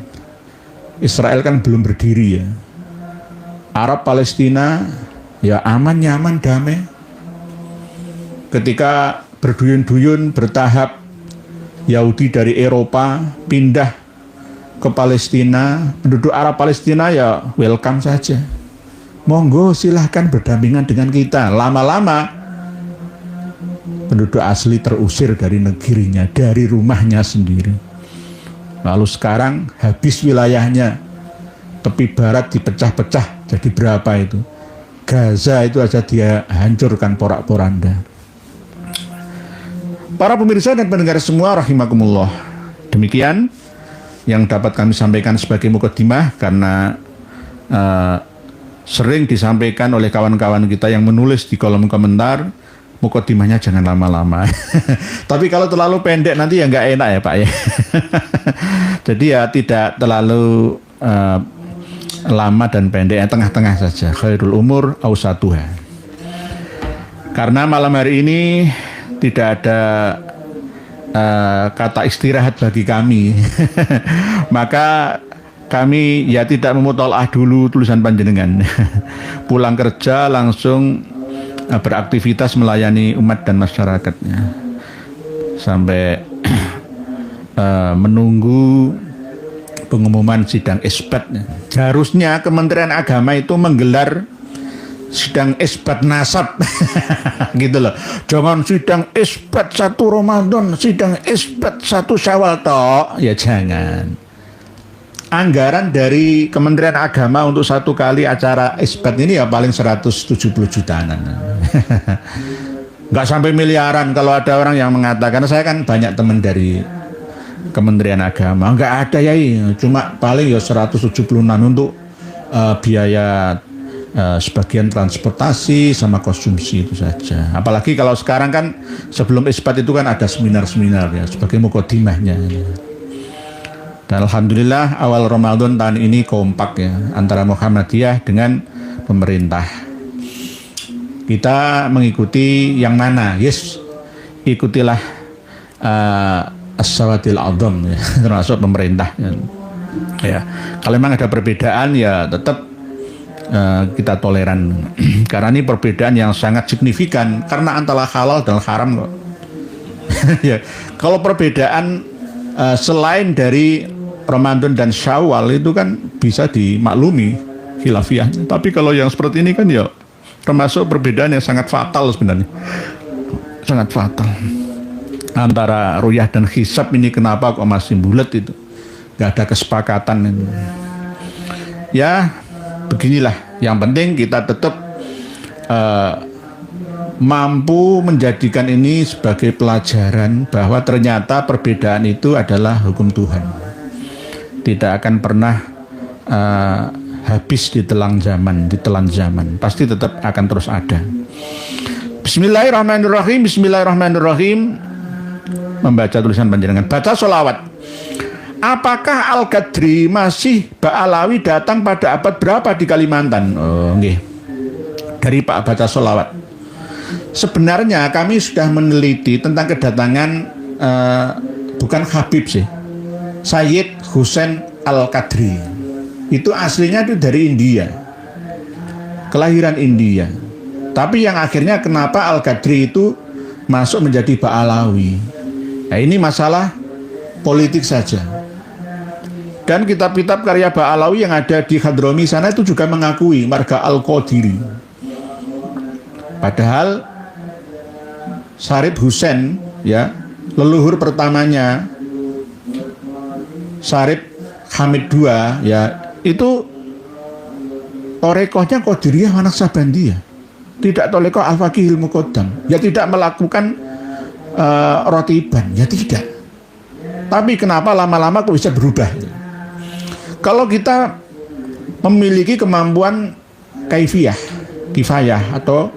Israel kan belum berdiri ya. Arab Palestina ya aman, nyaman, damai. Ketika berduyun-duyun bertahap Yahudi dari Eropa pindah ke Palestina, penduduk Arab Palestina ya welcome saja. Monggo silahkan berdampingan dengan kita. Lama-lama penduduk asli terusir dari negerinya, dari rumahnya sendiri. Lalu sekarang habis wilayahnya, tepi barat dipecah-pecah jadi berapa itu? Gaza itu aja dia hancurkan porak-poranda. Para pemirsa dan pendengar semua rahimakumullah. Demikian yang dapat kami sampaikan sebagai mukadimah, karena sering disampaikan oleh kawan-kawan kita yang menulis di kolom komentar, mukadimahnya jangan lama-lama. Tapi kalau terlalu pendek nanti ya nggak enak ya Pak ya. Jadi ya tidak terlalu lama dan pendek, yang tengah-tengah saja. Khairul umur awsatuha. Karena malam hari ini tidak ada kata istirahat bagi kami. Maka kami ya tidak memutolaah dulu tulisan panjenengan. Pulang kerja langsung beraktivitas melayani umat dan masyarakatnya sampai menunggu pengumuman sidang isbat. Seharusnya Kementerian Agama itu menggelar sidang isbat nasab gitu loh. Jangan sidang isbat 1 Ramadan, sidang isbat 1 Syawal toh. Ya jangan. Anggaran dari Kementerian Agama untuk 1 kali acara isbat ini ya paling 170 jutaan. Nggak sampai miliaran kalau ada orang yang mengatakan. Saya kan banyak teman dari Kementerian Agama. Nggak ada ya, cuma paling ya 176 untuk biaya sebagian transportasi sama konsumsi itu saja. Apalagi kalau sekarang kan sebelum isbat itu kan ada seminar-seminar ya sebagai mukadimahnya. Dan alhamdulillah awal Ramadan tahun ini kompak ya antara Muhammadiyah dengan pemerintah. Kita mengikuti yang mana? Yes, ikutilah as-sawadil a'dham ya, termasuk pemerintah ya. Kalau memang ada perbedaan ya tetap kita toleran. Karena ini perbedaan yang sangat signifikan karena antara halal dan haram kok. Ya, kalau perbedaan selain dari Ramadan dan Syawal itu kan bisa dimaklumi khilafiyahnya. Tapi kalau yang seperti ini kan ya termasuk perbedaan yang sangat fatal sebenarnya. Sangat fatal. Antara ruyah dan hisab ini kenapa kok masih bulat itu? Gak ada kesepakatan itu. Ya beginilah, yang penting kita tetap mampu menjadikan ini sebagai pelajaran bahwa ternyata perbedaan itu adalah hukum Tuhan. Tidak akan pernah habis ditelan zaman, pasti tetap akan terus ada. Bismillahirrahmanirrahim. Bismillahirrahmanirrahim. Membaca tulisan panjenengan, baca sholawat. Apakah Al-Qadri masih Ba'alawi datang pada abad berapa di Kalimantan? Oh, nggih. Dari Pak baca sholawat. Sebenarnya kami sudah meneliti tentang kedatangan bukan Habib sih, Sayyid Husain Al-Qadri. Itu aslinya itu dari India, kelahiran India. Tapi yang akhirnya kenapa Al-Qadri itu masuk menjadi Ba'alawi? Nah, ini masalah politik saja. Dan kitab-kitab karya Ba'alawi yang ada di Hadromi sana itu juga mengakui marga Al-Qadiri. Padahal Syarif Husain ya, leluhur pertamanya Syarif Hamid II ya, itu torekohnya Qadiriyah wa Naqsabandiyah, tidak torekoh Al-Faqihil Muqaddam, ya tidak melakukan rotiban, ya tidak. Tapi kenapa lama-lama kok bisa berubah? Kalau kita memiliki kemampuan kifayah atau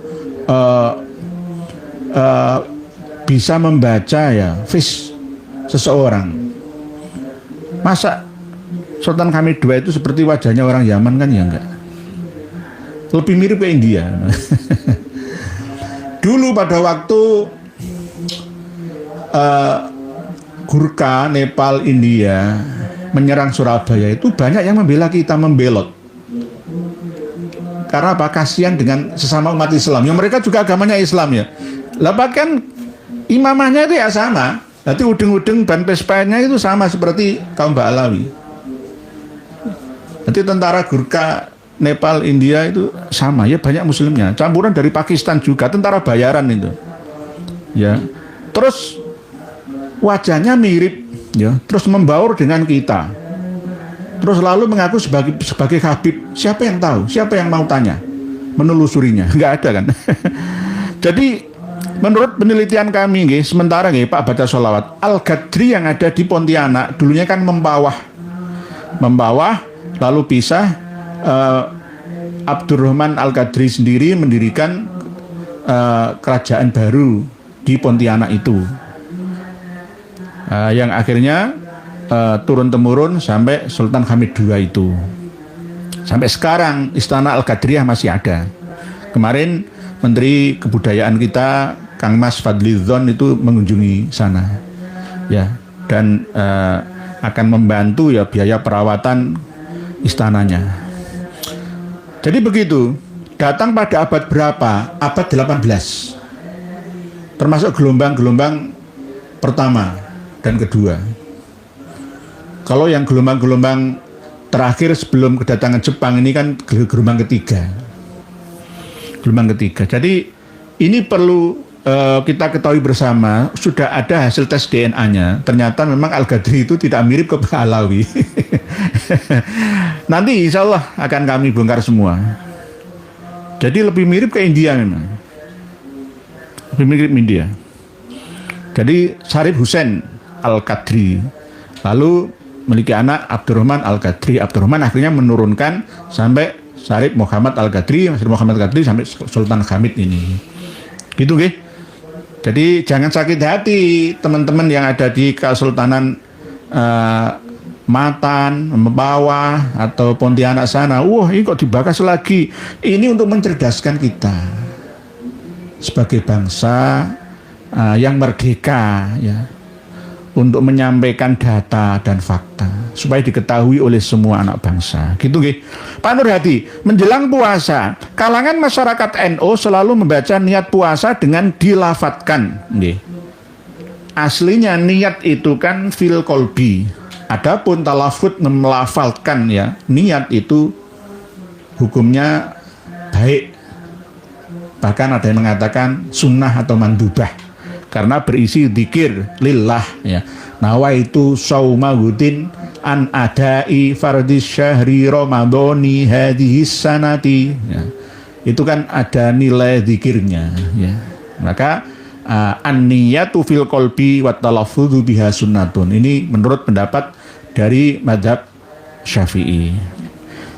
bisa membaca ya face seseorang, masa Sultan Hamid II itu seperti wajahnya orang Yaman kan? Ya enggak, lebih mirip ke India. Dulu pada waktu Gurkha, Nepal, India menyerang Surabaya, itu banyak yang membela kita, membelot. Karena apa? Kasihan dengan sesama umat Islam. Yang mereka juga agamanya Islam ya. Lah bahkan imamahnya itu ya sama. Nanti ujung-ujung ban pespanya itu sama seperti kaum Ba'alawi. Nanti tentara Gurkha, Nepal, India itu sama ya, banyak muslimnya. Campuran dari Pakistan juga, tentara bayaran itu. Ya. Terus wajahnya mirip ya, terus membaur dengan kita. Terus lalu mengaku sebagai Habib. Siapa yang tahu? Siapa yang mau tanya? Menelusurinya? Enggak ada kan? Jadi menurut penelitian kami sementara Pak baca sholawat, Al-Ghadri yang ada di Pontianak dulunya kan membawah lalu pisah. Abdurrahman Al-Ghadri sendiri mendirikan kerajaan baru di Pontianak itu, yang akhirnya turun-temurun sampai Sultan Hamid II itu. Sampai sekarang Istana Al-Ghadriyah masih ada. Kemarin Menteri Kebudayaan kita Kang Mas Fadlidzon itu mengunjungi sana ya, dan akan membantu ya biaya perawatan istananya. Jadi begitu. Datang pada abad berapa? Abad 18. Termasuk gelombang-gelombang pertama dan kedua. Kalau yang gelombang-gelombang terakhir sebelum kedatangan Jepang ini kan gelombang ketiga. Gelombang ketiga. Jadi ini perlu kita ketahui bersama, sudah ada hasil tes DNA-nya. Ternyata memang Al-Ghadri itu tidak mirip ke Alawi. Nanti insya Allah akan kami bongkar semua. Jadi lebih mirip ke India memang. Lebih mirip India. Jadi Syarif Hussein Al-Ghadri. Lalu memiliki anak Abdurrahman Al-Ghadri. Abdurrahman akhirnya menurunkan sampai Syarif Muhammad Al-Ghadri, sampai Sultan Hamid ini. Gitu nggih. Jadi jangan sakit hati teman-teman yang ada di Kesultanan Matan, Mempawah atau Pontianak sana. Wah, ini kok dibahas lagi. Ini untuk mencerdaskan kita sebagai bangsa yang merdeka ya, untuk menyampaikan data dan fakta supaya diketahui oleh semua anak bangsa. Gitu nggih. Pak Nurhadi, menjelang puasa, kalangan masyarakat NU selalu membaca niat puasa dengan dilafatkan. Nggih. Aslinya niat itu kan fil kolbi. Adapun talafut melafalkan ya, niat itu hukumnya baik. Bahkan ada yang mengatakan sunnah atau mandubah, karena berisi dzikir lillah ya. Nawaitu saumahudin an adai fardis syahri ramadhani hadhis sanati ya. Itu kan ada nilai dzikirnya ya. Maka an-niyatu fil qalbi wa talaffudzu biha sunnatun. Ini menurut pendapat dari mazhab Syafi'i.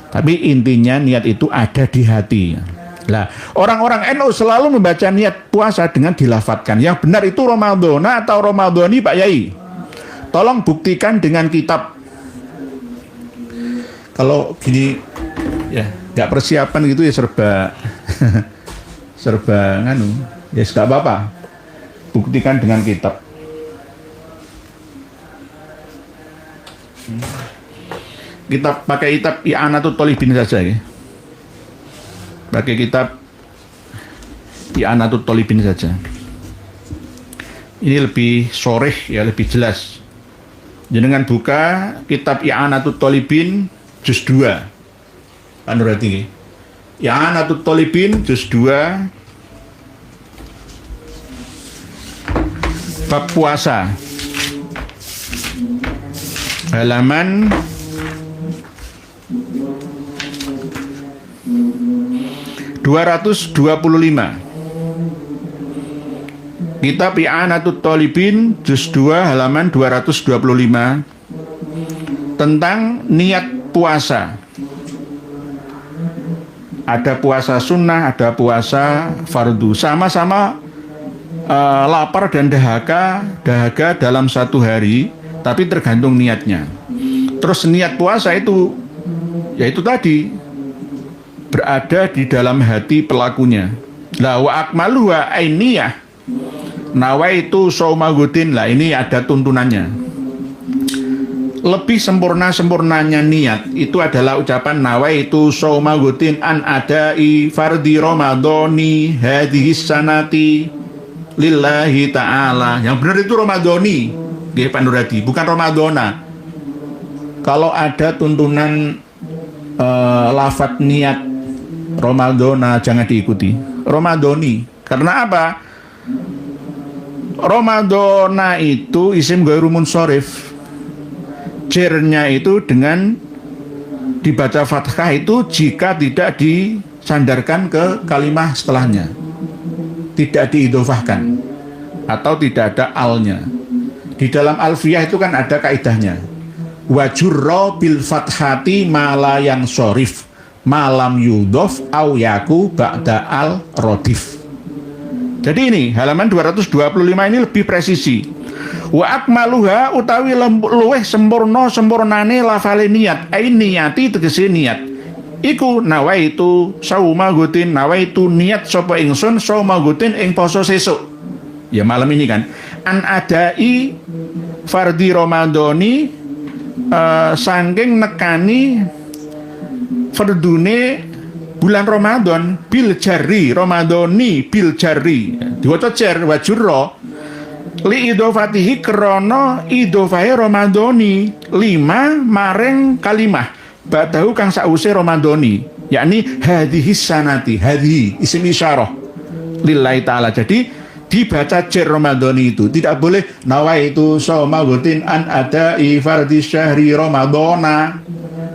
Tapi intinya niat itu ada di hati. Lah, orang-orang NU selalu membaca niat puasa dengan dilafatkan. Yang benar itu Ramadhana atau Ramadhani, Pak Yai? Tolong buktikan dengan kitab. Kalau gini ya, nggak persiapan gitu ya serba serba nganu. Ya nggak apa-apa. Buktikan dengan kitab. Kita pakai kitab I'anatul Thalibin saja ya. Pakai kitab I'anatul Thalibin saja. Ini lebih soreh ya, lebih jelas. Jenengan buka kitab I'anatul Thalibin juz 2. Pak Nurhadi. I'anatul Thalibin juz 2 bab puasa. Halaman 225. Kitab I'anatut Thalibin juz 2 halaman 225 tentang niat puasa. Ada puasa sunnah, ada puasa fardu. Sama-sama lapar dan dahaga dalam satu hari, tapi tergantung niatnya. Terus niat puasa itu, yaitu tadi, berada di dalam hati pelakunya. La wa akmaluha ainiyah. Nawaitu saumagutin. Lah ini ada tuntunannya. Lebih sempurnanya niat itu adalah ucapan nawaitu saumagutin an adai fardi ramadhani hadhihi sanati lillahi ta'ala. Yang benar itu ramadhani, nggih Pak Nuradi, bukan ramadhana. Kalau ada tuntunan lafadz niat ramadhana jangan diikuti. Ramadhani. Karena apa? Ramadhana itu isim ghairu munsharif. Jernya itu dengan dibaca fathah itu jika tidak disandarkan ke kalimah setelahnya, tidak diidhofahkan atau tidak ada alnya. Di dalam alfiyah itu kan ada kaidahnya, wajurro bil fathati mala yang sorif malam yudhof au yaku ba'da al rodif. Jadi ini halaman 225 ini lebih presisi. Wa akmaluha utawi luweh sempurnane lafale niat. Ai niati tegese niat. Iku nawaitu saumagutin, nawaitu niat sapa ingsun saumagutin ing poso sesuk. Ya malam ini kan. An adai fardi ramadhani saking nekani fardune bulan Ramadan bil jarri ramadhani bil jarri diwaca jar wajurra li idhofatihi krana idhofahe ramadhani 5 maring kalimah ba'dahu kang sause ramadhani, yakni hadhihi sanati. Hadhihi isim isyarah lillahi ta'ala. Jadi dibaca jar ramadhani itu tidak boleh nawaitu saumagutin an adai fardhi syahri ramadhana.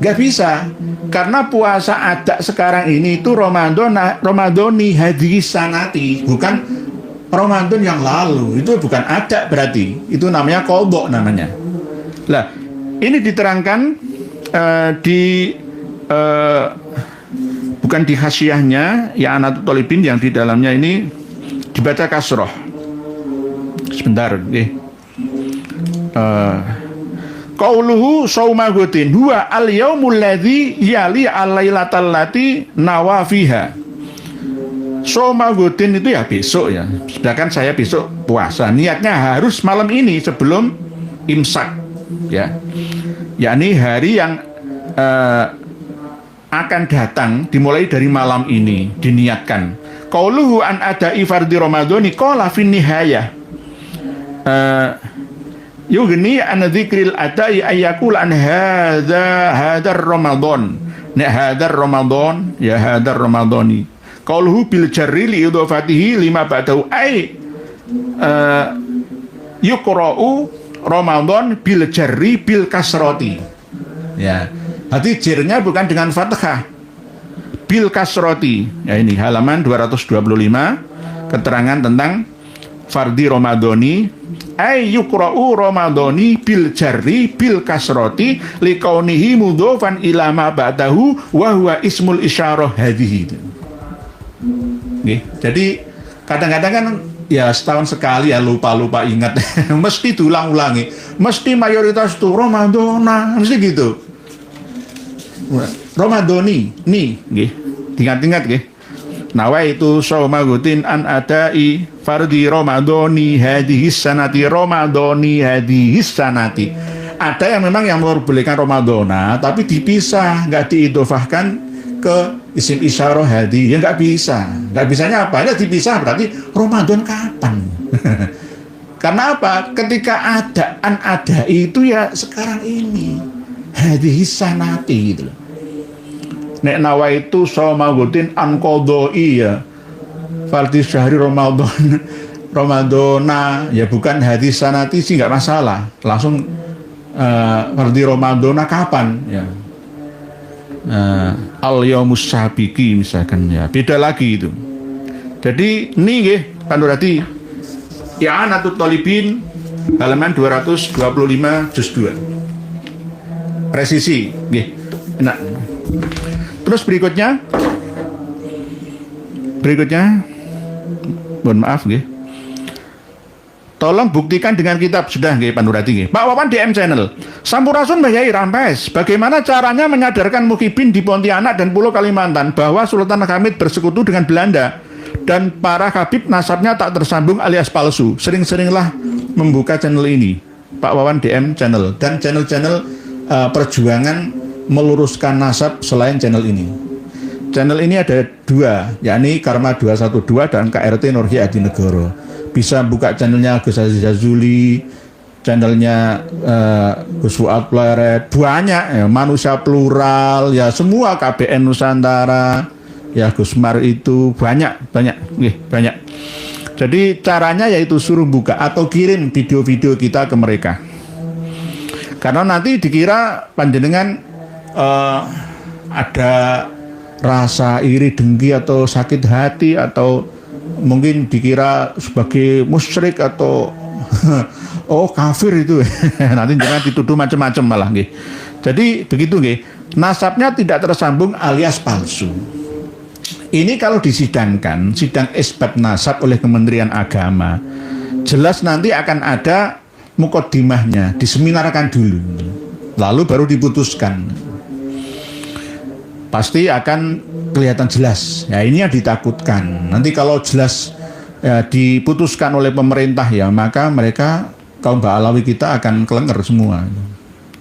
Gak bisa, karena puasa ada sekarang ini itu ramadhani hadhihi sanati, bukan Ramadan yang lalu. Itu bukan ada, berarti itu namanya qadha namanya. Lah ini diterangkan bukan di hasyiahnya ya I'anatut Thalibin, yang di dalamnya ini dibaca kasroh. Sebentar, qauluhu saumagutin huwa al-yaumul ladzi yali al-lailatal lati nawafiha. Saumagutin itu ya besok ya. Sedangkan saya besok puasa. Niatnya harus malam ini sebelum imsak ya. Yakni hari yang akan datang dimulai dari malam ini diniatkan. Qauluhu an adai fardhi ramadhani qala fin nihayah. Yugni an dzikril adai ayakul an hadar Ramadan. Nek hadar Ramadan ya hadar Ramadhani. Qauluhu bil jarri li idhofatihi lima ba'dahu ay yuqra'u Ramadan bil jarri bil kasrati. Ya. Berarti jarnya bukan dengan fathah. Bil kasrati. Ya ini halaman 225 keterangan tentang fardhi Ramadhani ay yuqra'u ramadhani bil jarri bil kasrati liqaunihi mudhofan ila ma ba'dahu wa huwa ismul isyarah hadhihi. Jadi kadang-kadang kan ya setahun sekali ya lupa ingat mesti diulang-ulangi, mesti mayoritas itu Ramadhana, mesti gitu. Ramadhani nih ingat-ingat nggih. Nawaitu saumagutin an adai fardhi ramadhani hadhihi sanati ramadhani hadhihi sanati. Ada yang memang yang memperbolehkan Ramadhana tapi dipisah, nggak diidhofahkan ke isim isyarah hadi. Ya nggak bisa. Nggak bisanya apa? Ya dipisah berarti Ramadan kapan? Karena apa? Ketika ada itu ya sekarang ini hadhihi sanati gitu. Nek nawaitu saumagutin an qadai ya fardhi syahri Ramadhana ya bukan hadis sanati sih nggak masalah, langsung fardhi Ramadhana kapan ya. al-yaumus sabiki misalkan ya, beda lagi itu. Jadi ini nggih Pak Nurhadi, I'anatut Thalibin halaman 225 juz 2. Presisi nggih. Enak. Terus berikutnya mohon maaf nggih. Tolong buktikan dengan kitab. Sudah nggih Pak Nurhadi nggih. Pak Wawan DM channel. Sampurasun Mbah Yai Rampes. Bagaimana caranya menyadarkan Muhibin di Pontianak dan Pulau Kalimantan bahwa Sultan Hamid bersekutu dengan Belanda dan para Habib nasabnya tak tersambung alias palsu. Sering-seringlah membuka channel ini. Pak Wawan DM channel dan channel-channel perjuangan meluruskan nasab selain channel ini. Channel ini ada dua, yakni Karma 212 dan KRT Nurhi Adinegoro. Bisa buka channelnya Gus Aziz Jazuli, channelnya Gus Fuad Pleret, banyak ya, Manusia Plural, ya semua KBN Nusantara, ya Gus Mar itu banyak. Jadi caranya yaitu suruh buka atau kirim video-video kita ke mereka. Karena nanti dikira panjenengan ada rasa iri dengki atau sakit hati atau mungkin dikira sebagai musyrik atau oh kafir itu. Nanti jangan dituduh macam-macam malah nggih. Jadi begitu nggih. Nasabnya tidak tersambung alias palsu. Ini kalau disidangkan, sidang isbat nasab oleh Kementerian Agama, jelas nanti akan ada mukodimahnya, diseminarkan dulu. Lalu baru diputuskan. Pasti akan kelihatan jelas. Ya ini yang ditakutkan. Nanti kalau jelas ya, diputuskan oleh pemerintah ya, maka mereka kaum Ba'alawi kita akan kelenger semua.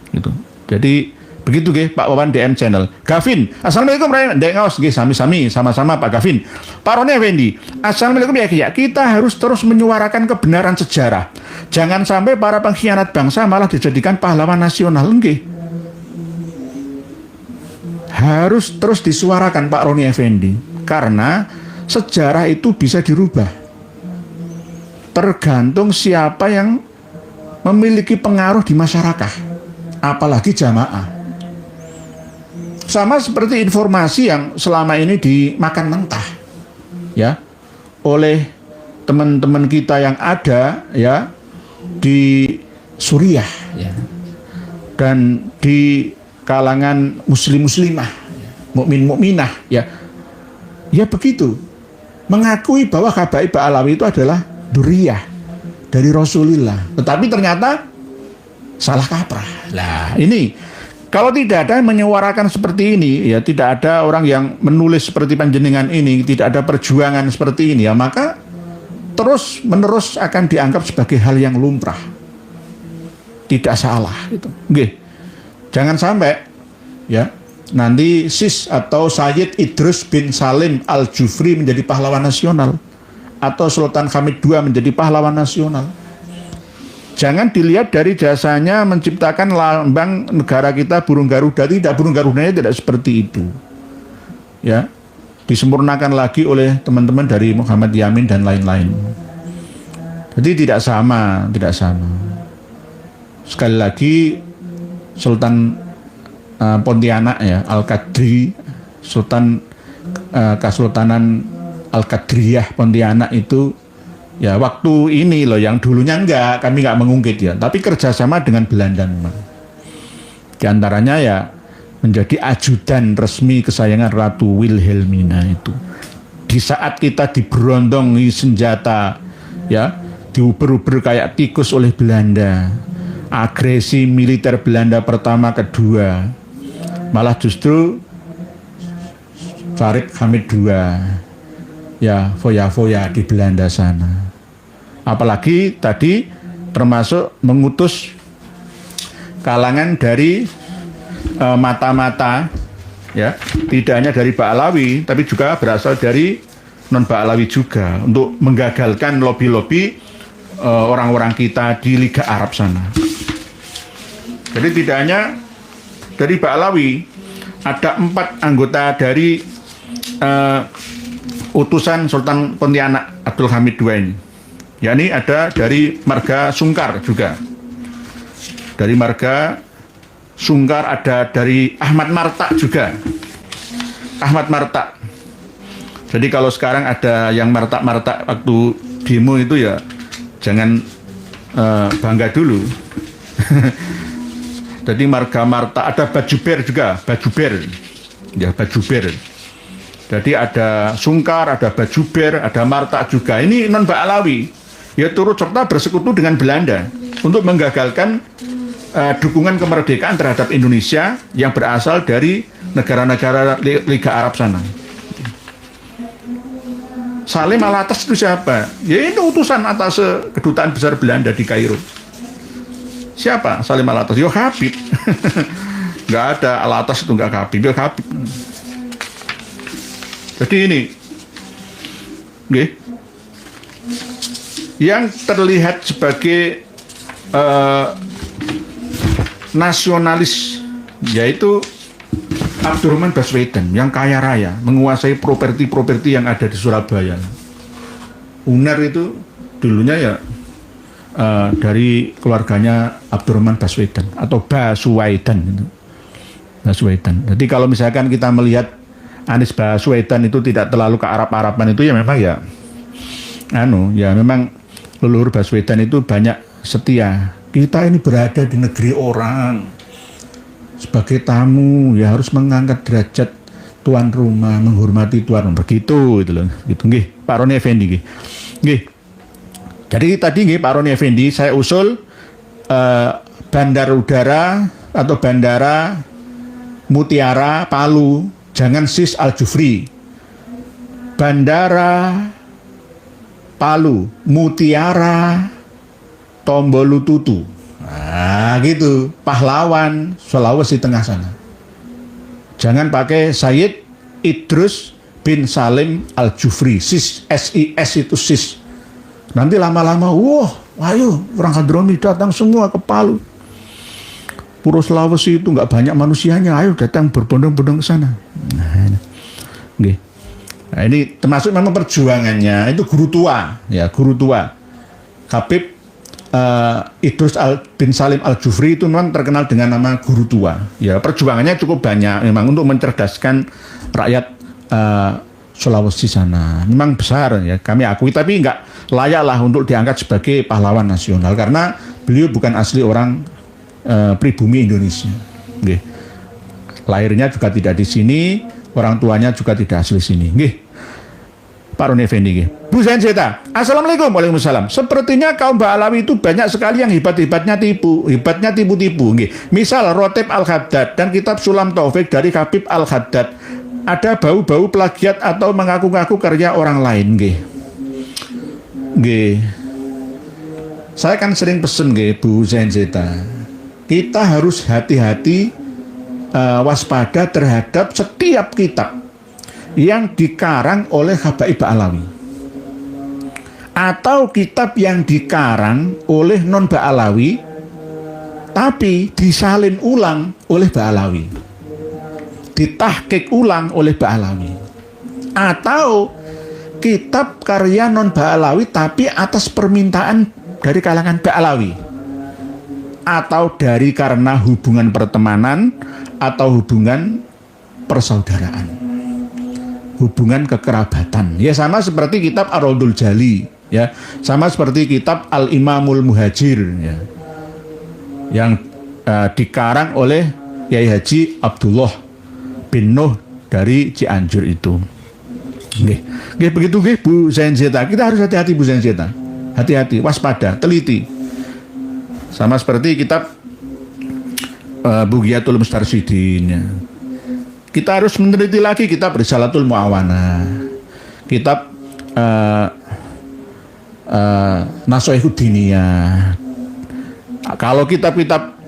Gitu. Jadi begitu nggih Pak Wawan DM channel. Gavin, assalamualaikum Ndek Ngaos nggih sami-sami sama-sama Pak Gavin. Pak Roni Effendi, assalamualaikum ya. Kita harus terus menyuarakan kebenaran sejarah. Jangan sampai para pengkhianat bangsa malah dijadikan pahlawan nasional nggih. Harus terus disuarakan Pak Roni Effendi, karena sejarah itu bisa dirubah tergantung siapa yang memiliki pengaruh di masyarakat, apalagi jamaah. Sama seperti informasi yang selama ini dimakan mentah ya oleh teman-teman kita yang ada ya di Suriah ya, dan di kalangan muslimah, mukminah ya. Ya begitu. Mengakui bahwa Habaib Ba'alawi itu adalah duriyah dari Rasulullah. Tetapi ternyata salah kaprah. Lah, ini kalau tidak ada yang menyuarakan seperti ini, ya tidak ada orang yang menulis seperti panjenengan ini, tidak ada perjuangan seperti ini, ya maka terus menerus akan dianggap sebagai hal yang lumrah. Tidak salah itu. Nggih. Jangan sampai ya nanti Sis atau Sayyid Idrus bin Salim Al-Jufri menjadi pahlawan nasional atau Sultan Hamid II menjadi pahlawan nasional. Jangan dilihat dari jasanya menciptakan lambang negara kita burung Garuda, tidak, burung Garudanya tidak seperti itu. Ya, disempurnakan lagi oleh teman-teman dari Muhammad Yamin dan lain-lain. Jadi tidak sama. Sekali lagi Sultan Pontianak ya, Al-Qadri, Sultan Kesultanan Al-Qadriyah Pontianak itu ya waktu ini loh, yang dulunya kami nggak mengungkit ya, tapi kerjasama dengan Belanda memang. Di antaranya ya menjadi ajudan resmi kesayangan Ratu Wilhelmina itu. Di saat kita diberondongi senjata ya, diuber-uber kayak tikus oleh Belanda, agresi militer Belanda pertama kedua, malah justru Farid Hamid II ya foya-foya di Belanda sana. Apalagi tadi termasuk mengutus kalangan dari mata-mata ya, tidak hanya dari Ba'alawi tapi juga berasal dari non Ba'alawi juga, untuk menggagalkan lobby-lobby orang-orang kita di Liga Arab sana. Jadi tidak hanya dari Ba'alawi, ada 4 anggota dari utusan Sultan Pontianak Abdul Hamid II ini. Yakni ada dari marga Sungkar juga. Dari marga Sungkar ada dari Ahmad Marta juga. Ahmad Marta. Jadi kalau sekarang ada yang martak-martak waktu demo itu ya jangan bangga dulu. Jadi marga Marta, ada baju ber juga, baju ber. Ya, baju ber. Jadi ada Sungkar, ada baju ber, ada Marta juga. Ini non Ba'alawi. Ya turut serta bersekutu dengan Belanda untuk menggagalkan dukungan kemerdekaan terhadap Indonesia yang berasal dari negara-negara Liga Arab sana. Salim Alatas itu siapa? Ya ini utusan atas kedutaan besar Belanda di Kairo. Siapa Salim Alatas? Yo Habib. Nggak ada Alatas itu, nggak Habib. Yo Habib. Jadi ini, okay, yang terlihat sebagai nasionalis yaitu Abdurrahman Baswedan yang kaya raya, menguasai properti-properti yang ada di Surabaya. UNER itu dulunya ya dari keluarganya Abdurrahman Baswedan atau Baswedan itu. Baswedan. Jadi kalau misalkan kita melihat Anies Baswedan itu tidak terlalu ke Arab-Araban itu ya memang ya memang leluhur Baswedan itu banyak setia. Kita ini berada di negeri orang. Sebagai tamu ya harus mengangkat derajat tuan rumah, menghormati tuan rumah. Begitu gitu loh. Gitu nggih, Pak Roni Effendi nggih. Nggih. Jadi tadi nggih Pak Roni Effendi saya usul bandar udara atau bandara Mutiara Palu, jangan SIS Al-Jufri. Bandara Palu, Mutiara Tombolututu. Nah, gitu. Pahlawan Sulawesi Tengah sana. Jangan pakai Sayyid Idrus bin Salim Al-Jufri, SIS, SIS itu SIS. Nanti lama-lama, ayo orang Hadrami datang semua ke Palu. Puro Sulawesi itu nggak banyak manusianya, ayo datang berbondong-bondong ke sana. Nah, ini termasuk memang perjuangannya, itu guru tua, ya guru tua. Habib Idrus bin Salim Al-Jufri itu memang terkenal dengan nama guru tua. Ya perjuangannya cukup banyak memang untuk mencerdaskan rakyat Sulawesi sana. Memang besar ya kami akui, tapi nggak layak lah untuk diangkat sebagai pahlawan nasional karena beliau bukan asli orang pribumi Indonesia. Nggih. Lahirnya juga tidak di sini, orang tuanya juga tidak asli sini. Nggih. Pak Roni Effendi nggih. Bu Zainzeta, Assalamualaikum. Waalaikumsalam. Sepertinya kaum Ba'alawi itu banyak sekali yang hebatnya tipu-tipu nggih. Misal Rotib Al-Haddad dan kitab Sulam Taufik dari Habib Al-Haddad. Ada bau-bau plagiat atau mengaku-ngaku karya orang lain nggih. Nggih. Saya kan sering pesen nggih Bu Zainzeta. Kita harus hati-hati waspada terhadap setiap kitab yang dikarang oleh Habaib Ba'alawi atau kitab yang dikarang oleh non Ba'alawi tapi disalin ulang oleh Ba'alawi, ditahqiq ulang oleh Ba'alawi, atau kitab karya non Ba'alawi tapi atas permintaan dari kalangan Ba'alawi, atau dari karena hubungan pertemanan atau hubungan persaudaraan, hubungan kekerabatan. Ya sama seperti kitab Ar-Raudhul Jali, ya sama seperti kitab Al-Imamul Muhajir, ya, yang dikarang oleh Kiai Haji Abdullah bin Nuh dari Cianjur itu. Nggih, begitu nggih Bu Zainzeta. Kita harus hati-hati Bu Zainzeta. Hati-hati, waspada, teliti. Sama seperti kitab Bugiyatul Mustarsyidin, ya. Kita harus meneliti lagi kitab Risalatul Mu'awana, kitab Nashihud Diniyah. Kalau kitab-kitab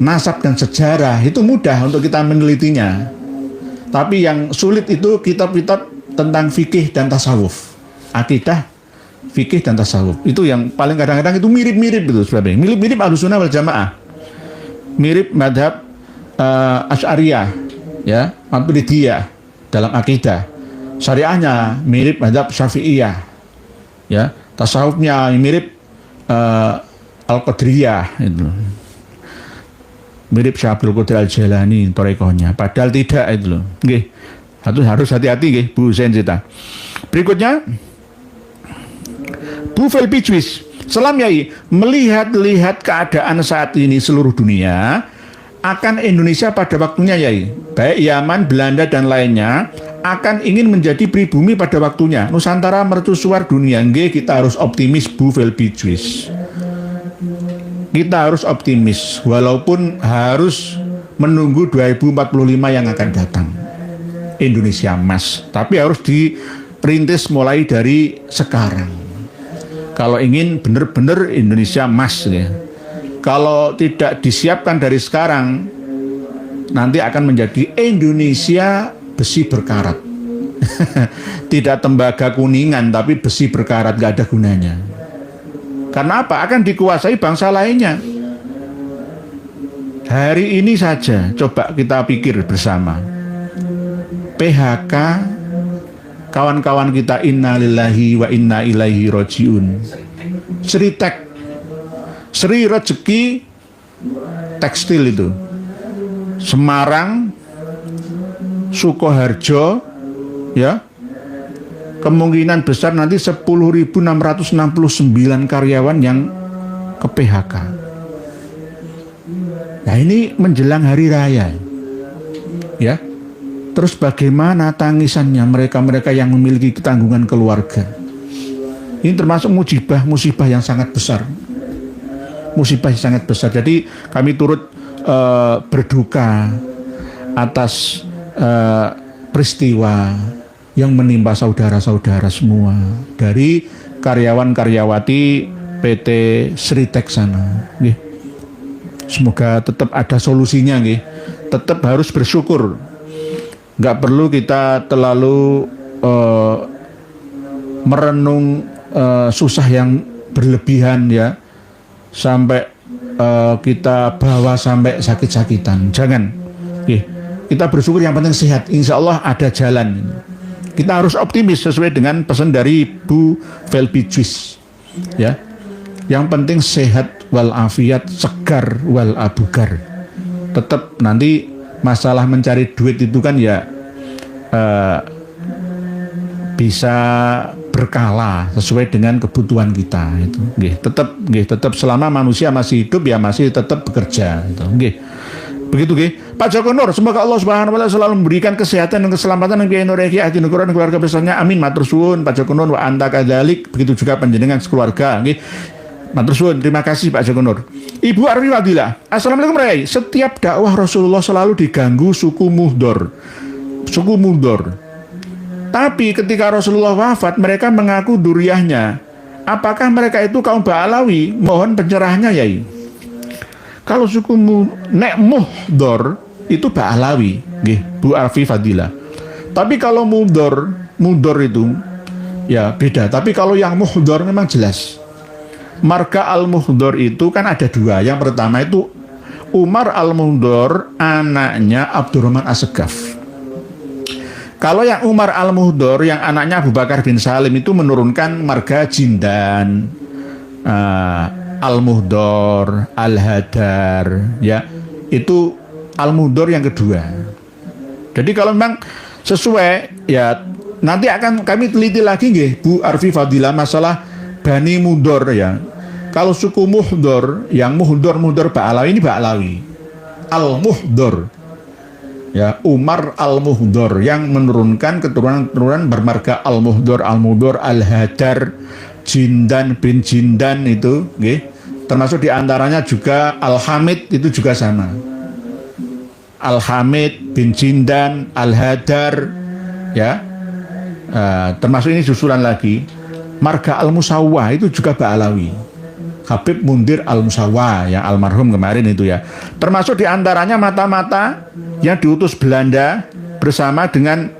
nasab dan sejarah itu mudah untuk kita menelitinya. Tapi yang sulit itu kitab-kitab tentang fikih dan tasawuf, akidah, fikih dan tasawuf. Itu yang paling kadang-kadang itu mirip-mirip itu sebenarnya. Mirip-mirip Ahlussunnah wal Jamaah. Mirip madhab Asy'ariyah, ya, Maturidiyah dalam akidah. Syariahnya mirip madhab Syafi'iyah, ya, tasawufnya mirip Al-Qadiriyah itu. mirip Syekh Abdul Qadir Al-Jailani torekohnya, padahal tidak itu loh. Nggih. Harus hati-hati nggih Bu Sensita. Berikutnya Bu Velpijwis, Salam Yai, melihat keadaan saat ini seluruh dunia akan Indonesia pada waktunya Yai, baik Yaman, Belanda dan lainnya akan ingin menjadi pribumi pada waktunya. Nusantara mercusuar dunia. Nggih, kita harus optimis Bu Velpijwis. Kita harus optimis walaupun harus menunggu 2045 yang akan datang. Indonesia emas, tapi harus dirintis mulai dari sekarang. Kalau ingin benar-benar Indonesia emas ya. Kalau tidak disiapkan dari sekarang, nanti akan menjadi Indonesia besi berkarat. Tidak tembaga kuningan, tapi besi berkarat, gak ada gunanya. Karena apa? Akan dikuasai bangsa lainnya. Hari ini saja coba kita pikir bersama. PHK kawan-kawan kita, innalillahi wa inna ilaihi rojiun. Sritek, Sri Rezeki Tekstil itu, Semarang, Sukoharjo, ya, kemungkinan besar nanti 10.669 karyawan yang ke PHK. Nah ini menjelang hari raya, ya. Terus bagaimana tangisannya mereka-mereka yang memiliki ketanggungan keluarga? Ini termasuk musibah yang sangat besar. Musibah yang sangat besar. Jadi kami turut berduka atas peristiwa yang menimpa saudara-saudara semua dari karyawan-karyawati PT Sritek sana. Semoga tetap ada solusinya, tetap harus bersyukur. Nggak perlu kita terlalu merenung susah yang berlebihan ya, sampai kita bawa sampai sakit-sakitan. Jangan. Kita bersyukur, yang penting sehat. Insya Allah ada jalan. Kita harus optimis sesuai dengan pesan dari Bu Velpijwis. Ya, yang penting sehat walafiat, segar wal abugar. Tetap nanti masalah mencari duit itu kan ya bisa berkala sesuai dengan kebutuhan kita itu. Tetap selama manusia masih hidup ya masih tetap bekerja itu. Begitu Pak Joko Nur, semoga Allah Subhanahu wa taala selalu memberikan kesehatan dan keselamatan yang biaya nureki hati nukuran keluarga besarnya. Amin. Matur suwun Pak Joko Nur wa anta kadzalik. Begitu juga panjenengan sekeluarga matur suwun, terima kasih Pak Joko Nur. Ibu Arfi Fadilah, Assalamualaikum Rai. Setiap dakwah Rasulullah selalu diganggu suku Muhdor. Tapi ketika Rasulullah wafat, mereka mengaku duriyahnya. Apakah mereka itu kaum Ba'alawi? Mohon pencerahannya Yai. Kalau suku Nek Muhdor itu Ba'alawi, Bu Arfi Fadilah. Tapi kalau Muhdor itu ya beda. Tapi kalau yang Muhdor memang jelas. Marga Al-Muhdor itu kan ada dua. Yang pertama itu Umar Al-Muhdor, anaknya Abdurrahman As-Segaf. Kalau yang Umar Al-Muhdor, yang anaknya Abu Bakar bin Salim, itu menurunkan marga Jindan, Al-Muhdor, Al-Hadar, ya. Itu Al-Muhdor yang kedua. Jadi kalau memang sesuai, ya nanti akan kami teliti lagi Bu Arfi Fadilah masalah Bani Muhdor ya. Kalau suku Muhdor, yang Muhdor Ba'alawi ini Ba'alawi. Al-Muhdor. Ya, Umar Al-Muhdor yang menurunkan keturunan bermarga Al-Muhdor, Al-Hadar, Jindan bin Jindan itu, termasuk diantaranya juga Al-Hamid itu juga sama. Al-Hamid bin Jindan, Al-Hadar, ya, termasuk ini susulan lagi. Marga Al-Musawwah itu juga Ba'alawi. Habib Mundir Al-Musawwah yang almarhum kemarin itu ya. Termasuk diantaranya mata-mata yang diutus Belanda bersama dengan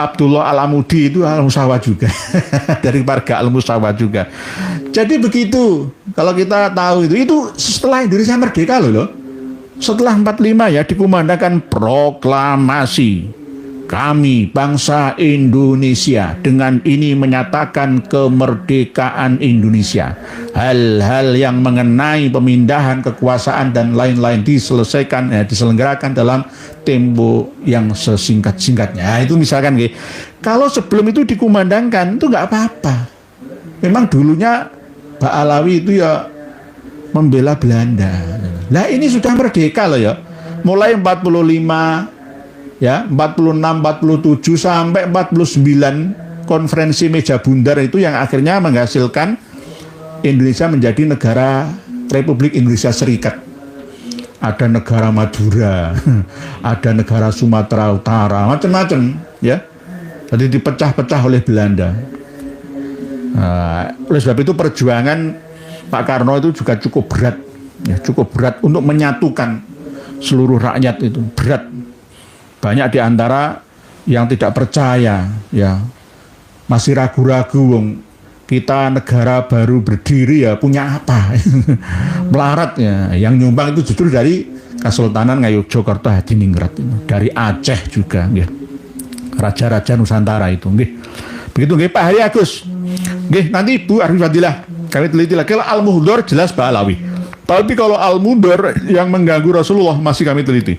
Abdullah Al-Amudi itu Al-Musawwah juga. Dari marga Al-Musawwah juga. Jadi begitu. Kalau kita tahu itu setelah Indonesia merdeka loh. Setelah 45 ya dikumandangkan proklamasi. kami bangsa Indonesia dengan ini menyatakan kemerdekaan Indonesia. Hal-hal yang mengenai pemindahan kekuasaan dan lain-lain diselenggarakan dalam tempo yang sesingkat-singkatnya. Nah, itu misalkan kalau sebelum itu dikumandangkan itu nggak apa-apa. Memang dulunya Pak Alawi itu ya membela Belanda. Nah ini sudah merdeka loh ya. Mulai 45 ya 46, 47 sampai 49 konferensi meja bundar itu yang akhirnya menghasilkan Indonesia menjadi negara Republik Indonesia Serikat. Ada negara Madura, ada negara Sumatera Utara, macam-macam ya. Jadi dipecah-pecah oleh Belanda. Oleh sebab itu perjuangan Pak Karno itu juga cukup berat, ya, cukup berat untuk menyatukan seluruh rakyat itu berat. Banyak di antara yang tidak percaya, ya masih ragu-ragu, kita negara baru berdiri ya punya apa? Melarat ya. Yang nyumbang itu justru dari Kesultanan Ngayogyakarta Hadiningrat, dari Aceh juga, ya. Raja-raja Nusantara itu, begitu, Pak Hari Agus. Nanti Ibu Arif Fadilah kami teliti lagi. Kalau Al-Muhdor jelas Pak Alawi. Tapi kalau Al-Muhdor yang mengganggu Rasulullah masih kami teliti.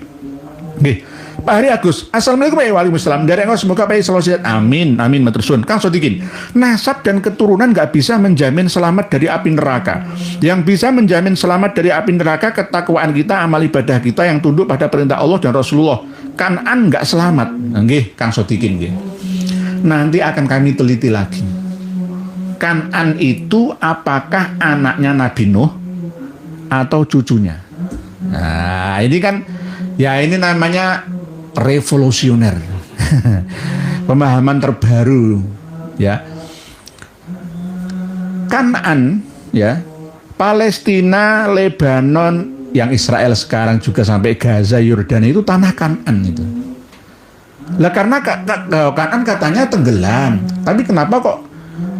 Pak Hari Agus, Assalamualaikum warahmatullahi wabarakatuh. Dari engkau semoga Pak selalu sehat. Amin, amin matursun. Kang Sodikin, nasab dan keturunan nggak bisa menjamin selamat dari api neraka. Yang bisa menjamin selamat dari api neraka ketakwaan kita, amal ibadah kita yang tunduk pada perintah Allah dan Rasulullah. Kanan nggak selamat. Kang Sodikin, nanti akan kami teliti lagi. Kanan itu apakah anaknya Nabi Nuh atau cucunya? Nah, ini kan ya ini namanya revolusioner. Pemahaman terbaru, ya. Kanan, ya. Palestina, Lebanon, yang Israel sekarang juga sampai Gaza, Yordania itu tanah Kanan itu. Lah karena Kanan katanya tenggelam, tapi kenapa kok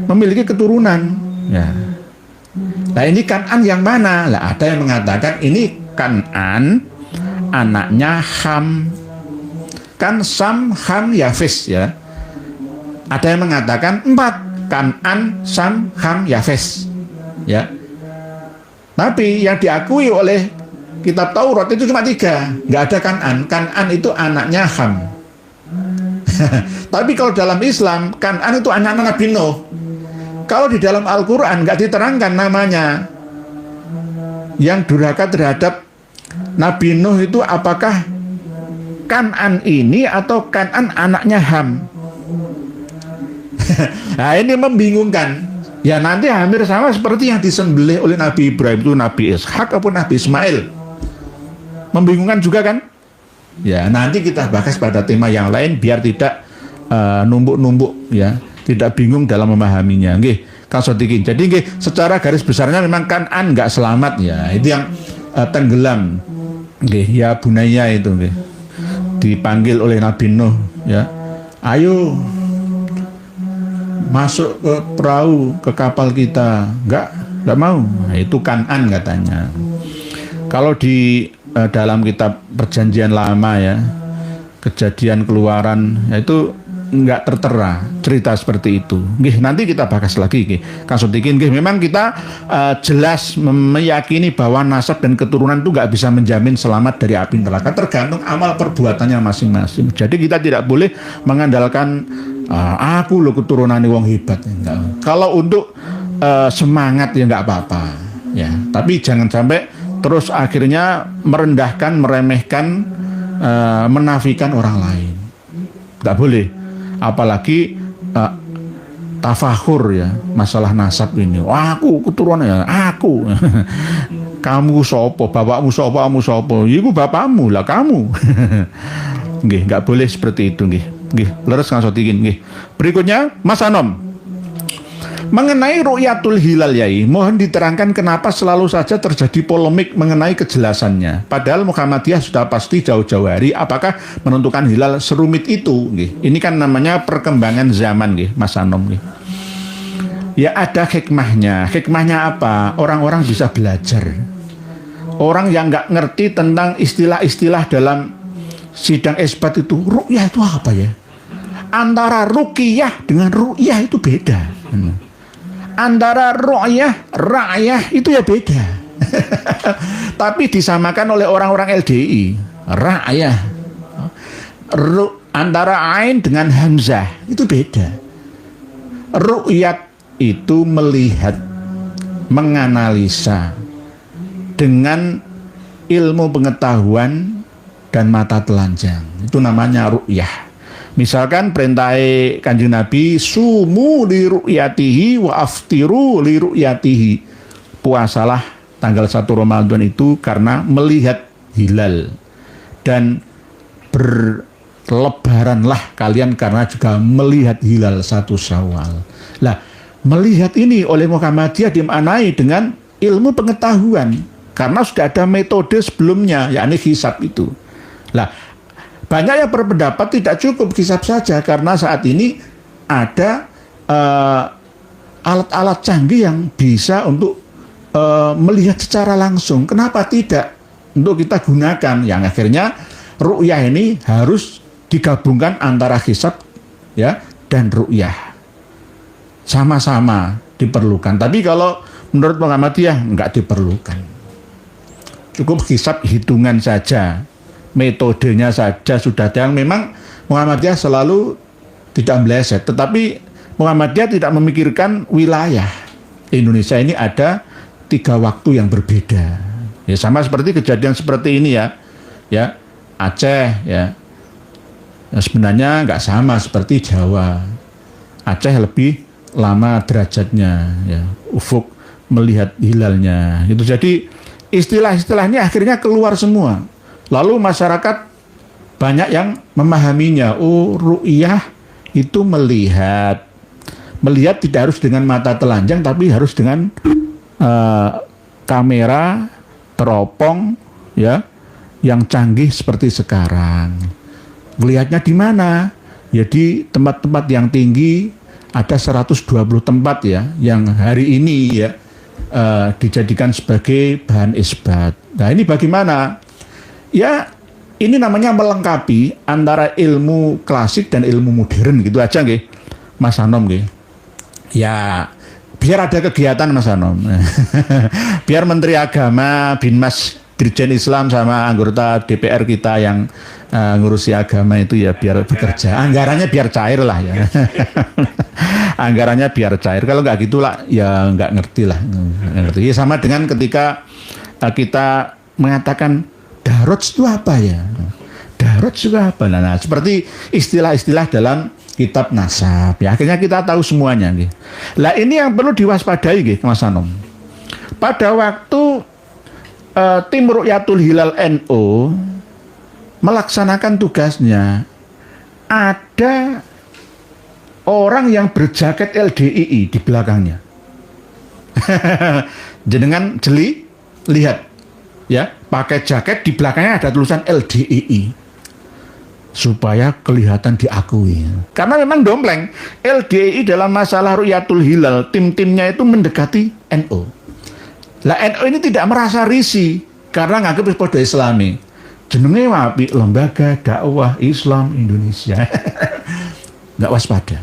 memiliki keturunan? Ya. Nah ini Kanan yang mana? Lah ada yang mengatakan ini Kanan anaknya Ham. Kan Sam, Ham, Yafes, ya. Ada yang mengatakan 4, Kanan, Sam, Ham, Yafes, ya. Tapi yang diakui oleh kitab Taurat itu cuma 3, nggak ada Kanan. Kanan itu anaknya Ham. Tapi kalau dalam Islam, Kanan itu anak Nabi Nuh. Kalau di dalam Al-Quran nggak diterangkan namanya. Yang durhaka terhadap Nabi Nuh itu apakah Kanan ini atau Kanan anaknya Ham? Nah ini membingungkan. Ya nanti hampir sama seperti yang disembelih oleh Nabi Ibrahim itu Nabi Ishak ataupun Nabi Ismail. Membingungkan juga kan? Ya nanti kita bahas pada tema yang lain biar tidak numpuk-numpuk, ya, tidak bingung dalam memahaminya. Kang Sodikin. Jadi secara garis besarnya memang Kanan nggak selamat, ya. Itu yang tenggelam. Ya Bunaya itu, dipanggil oleh Nabi Nuh, ya. Ayo masuk ke perahu, ke kapal kita. Nggak mau. Nah, itu Kanan katanya. Kalau di dalam kitab Perjanjian Lama, ya, Kejadian Keluaran, ya, itu nggak tertera cerita seperti itu. Nanti kita bahas lagi, Kang Sodikin. Memang kita jelas meyakini bahwa nasab dan keturunan itu nggak bisa menjamin selamat dari api neraka, tergantung amal perbuatannya masing-masing. Jadi kita tidak boleh mengandalkan aku lo keturunan wong hebat. Enggak. Kalau untuk semangat ya nggak apa-apa, ya. Tapi jangan sampai terus akhirnya merendahkan, meremehkan, menafikan orang lain. Nggak boleh. Apalagi tafakhur, ya, masalah nasab ini. Wah, aku keturunannya, aku. Kamu sopo, bapakmu sopo, kamu sopo. Iku bapakmu lah, kamu. Nggak boleh seperti itu, leres Kang Sodikin. Berikutnya Mas Anom. Mengenai ru'yatul hilal, Yai, mohon diterangkan kenapa selalu saja terjadi polemik mengenai kejelasannya. Padahal Muhammadiyah sudah pasti jauh-jauh hari apakah menentukan hilal serumit itu. Ini kan namanya perkembangan zaman, Mas Anom. Ya ada hikmahnya. Hikmahnya apa? Orang-orang bisa belajar. Orang yang nggak ngerti tentang istilah-istilah dalam sidang isbat itu, ru'yah itu apa ya? Antara ruqyah dengan ru'yah itu beda. Antara ru'yah, ra'yah itu ya beda. Tapi disamakan oleh orang-orang LDI. Ra'yah. Antara ain dengan hamzah itu beda. Ru'yat itu melihat, menganalisa dengan ilmu pengetahuan dan mata telanjang. Itu namanya ru'yah. Misalkan perintah Kanjeng Nabi, sumu li ru'yatihi wa aftiru li ru'yatihi. Puasalah tanggal 1 Ramadan itu karena melihat hilal. Dan berlebaranlah kalian karena juga melihat hilal 1 Syawal. Lah, melihat ini oleh Muhammadiyah dimaknai dengan ilmu pengetahuan. Karena sudah ada metode sebelumnya, yakni hisab itu. Lah, banyak yang berpendapat tidak cukup hisab saja karena saat ini ada alat-alat canggih yang bisa untuk melihat secara langsung. Kenapa tidak untuk kita gunakan? Yang akhirnya ru'yah ini harus digabungkan antara hisab ya dan ru'yah. Sama-sama diperlukan. Tapi kalau menurut Muhammadiyah enggak diperlukan. Cukup hisab hitungan saja. Metodenya saja sudah ada yang memang Muhammadiyah selalu tidak meleset. Tetapi Muhammadiyah tidak memikirkan wilayah. Indonesia ini ada 3 waktu yang berbeda. Ya sama seperti kejadian seperti ini ya. Ya, Aceh ya. Ya sebenarnya nggak sama seperti Jawa. Aceh lebih lama derajatnya ya. Ufuk melihat hilalnya. Itu jadi istilah-istilahnya akhirnya keluar semua. Lalu masyarakat banyak yang memahaminya. Oh, ru'yah itu melihat. Melihat tidak harus dengan mata telanjang, tapi harus dengan kamera, teropong, ya, yang canggih seperti sekarang. Melihatnya di mana? Ya di tempat-tempat yang tinggi, ada 120 tempat ya, yang hari ini ya dijadikan sebagai bahan isbat. Nah ini bagaimana? Ya ini namanya melengkapi antara ilmu klasik dan ilmu modern gitu aja nggih, Mas Hanom nggih. Ya biar ada kegiatan Mas Hanom. Biar Menteri Agama, Binmas, Dirjen Islam sama anggota DPR kita yang ngurusi agama itu ya biar bekerja. Anggarannya biar cair lah ya. Anggarannya biar cair. Kalau nggak gitulah ya nggak ngerti lah. Nggak ngerti. Ya, sama dengan ketika kita mengatakan darot itu apa ya? Darot itu apa? Nah, seperti istilah-istilah dalam kitab nasab. Ya, akhirnya kita tahu semuanya. Gitu. Lah ini yang perlu diwaspadai, gitu, Mas Hanom. Pada waktu tim Ru'yatul Hilal NU melaksanakan tugasnya, ada orang yang berjaket LDII di belakangnya. Jenengan jeli, lihat, ya, pakai jaket di belakangnya ada tulisan LDII supaya kelihatan diakui. Karena memang dompleng, LDII dalam masalah Ru'yatul Hilal, tim-timnya itu mendekati NU. Lah NU ini tidak merasa risih karena nganggep pada Islami. Jenenge wapi Lembaga Dakwah Islam Indonesia. Nggak waspada.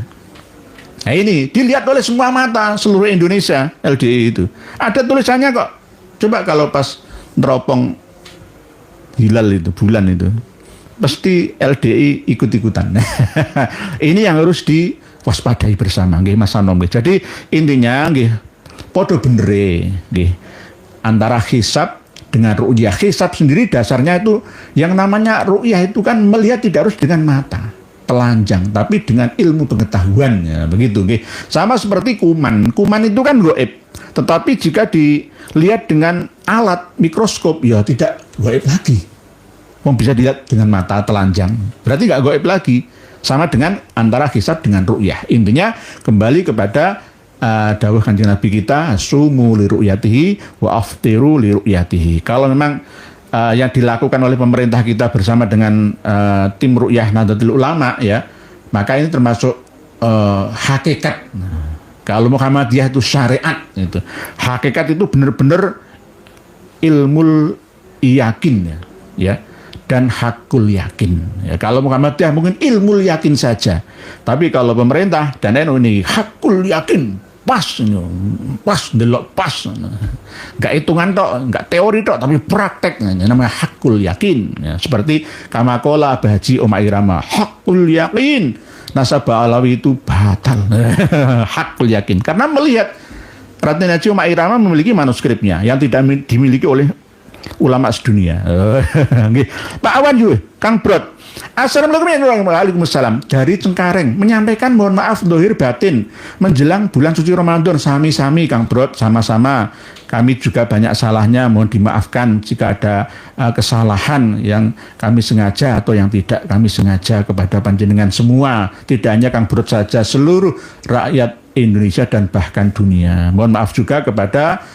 Nah ini dilihat oleh semua mata seluruh Indonesia LDI itu. Ada tulisannya kok. Coba kalau pas neropong hilal itu, bulan itu, pasti LDI ikut-ikutan. Ini yang harus diwaspadai bersama, nggih Mas Hanom. Jadi intinya nggih podo benere nggih antara hisab dengan ru'yah. Hisab sendiri dasarnya itu yang namanya ru'yah itu kan melihat tidak harus dengan mata telanjang, tapi dengan ilmu pengetahuan ya, begitu nggih. Sama seperti kuman. Kuman itu kan gaib. Tetapi jika dilihat dengan alat mikroskop ya tidak gaib lagi. Bisa dilihat dengan mata telanjang. Berarti nggak gaib lagi. Sama dengan antara hisab dengan ru'yah. Intinya kembali kepada dawuh Kanjeng Nabi kita, sumu li ru'yatihi wa aftiru li ru'yatihi. Kalau memang yang dilakukan oleh pemerintah kita bersama dengan tim Ru'yah Nahdlatul Ulama ya, maka ini termasuk hakikat. Kalau Muhammadiyah itu syariat itu. Hakikat itu benar-benar ilmu yakin ya. Dan dan hakul yakin. Ya, kalau Muhammadiyah mungkin ilmu yakin saja. Tapi kalau pemerintah dan NU ini hakul yakin, pas, delok pas. Enggak hitungan tok, enggak teori tok, tapi praktek. Namanya hakul yakin. Ya, seperti kamakola Bahaji Oma Irama, hakul yakin. Nasabah Alawi itu batal. Hakul yakin. Karena melihat Raden Haji Oma Irama memiliki manuskripnya yang tidak dimiliki oleh ulama sedunia. Pak Awan juga, Kang Brot. Assalamualaikum warahmatullahi wabarakatuh. Dari Cengkareng menyampaikan mohon maaf dohir batin menjelang bulan suci Ramadan. Sami-sami Kang Brot, sama-sama. Kami juga banyak salahnya, mohon dimaafkan jika ada kesalahan yang kami sengaja atau yang tidak kami sengaja kepada panjenengan semua. Tidak hanya Kang Brot saja, seluruh rakyat Indonesia dan bahkan dunia. Mohon maaf juga kepada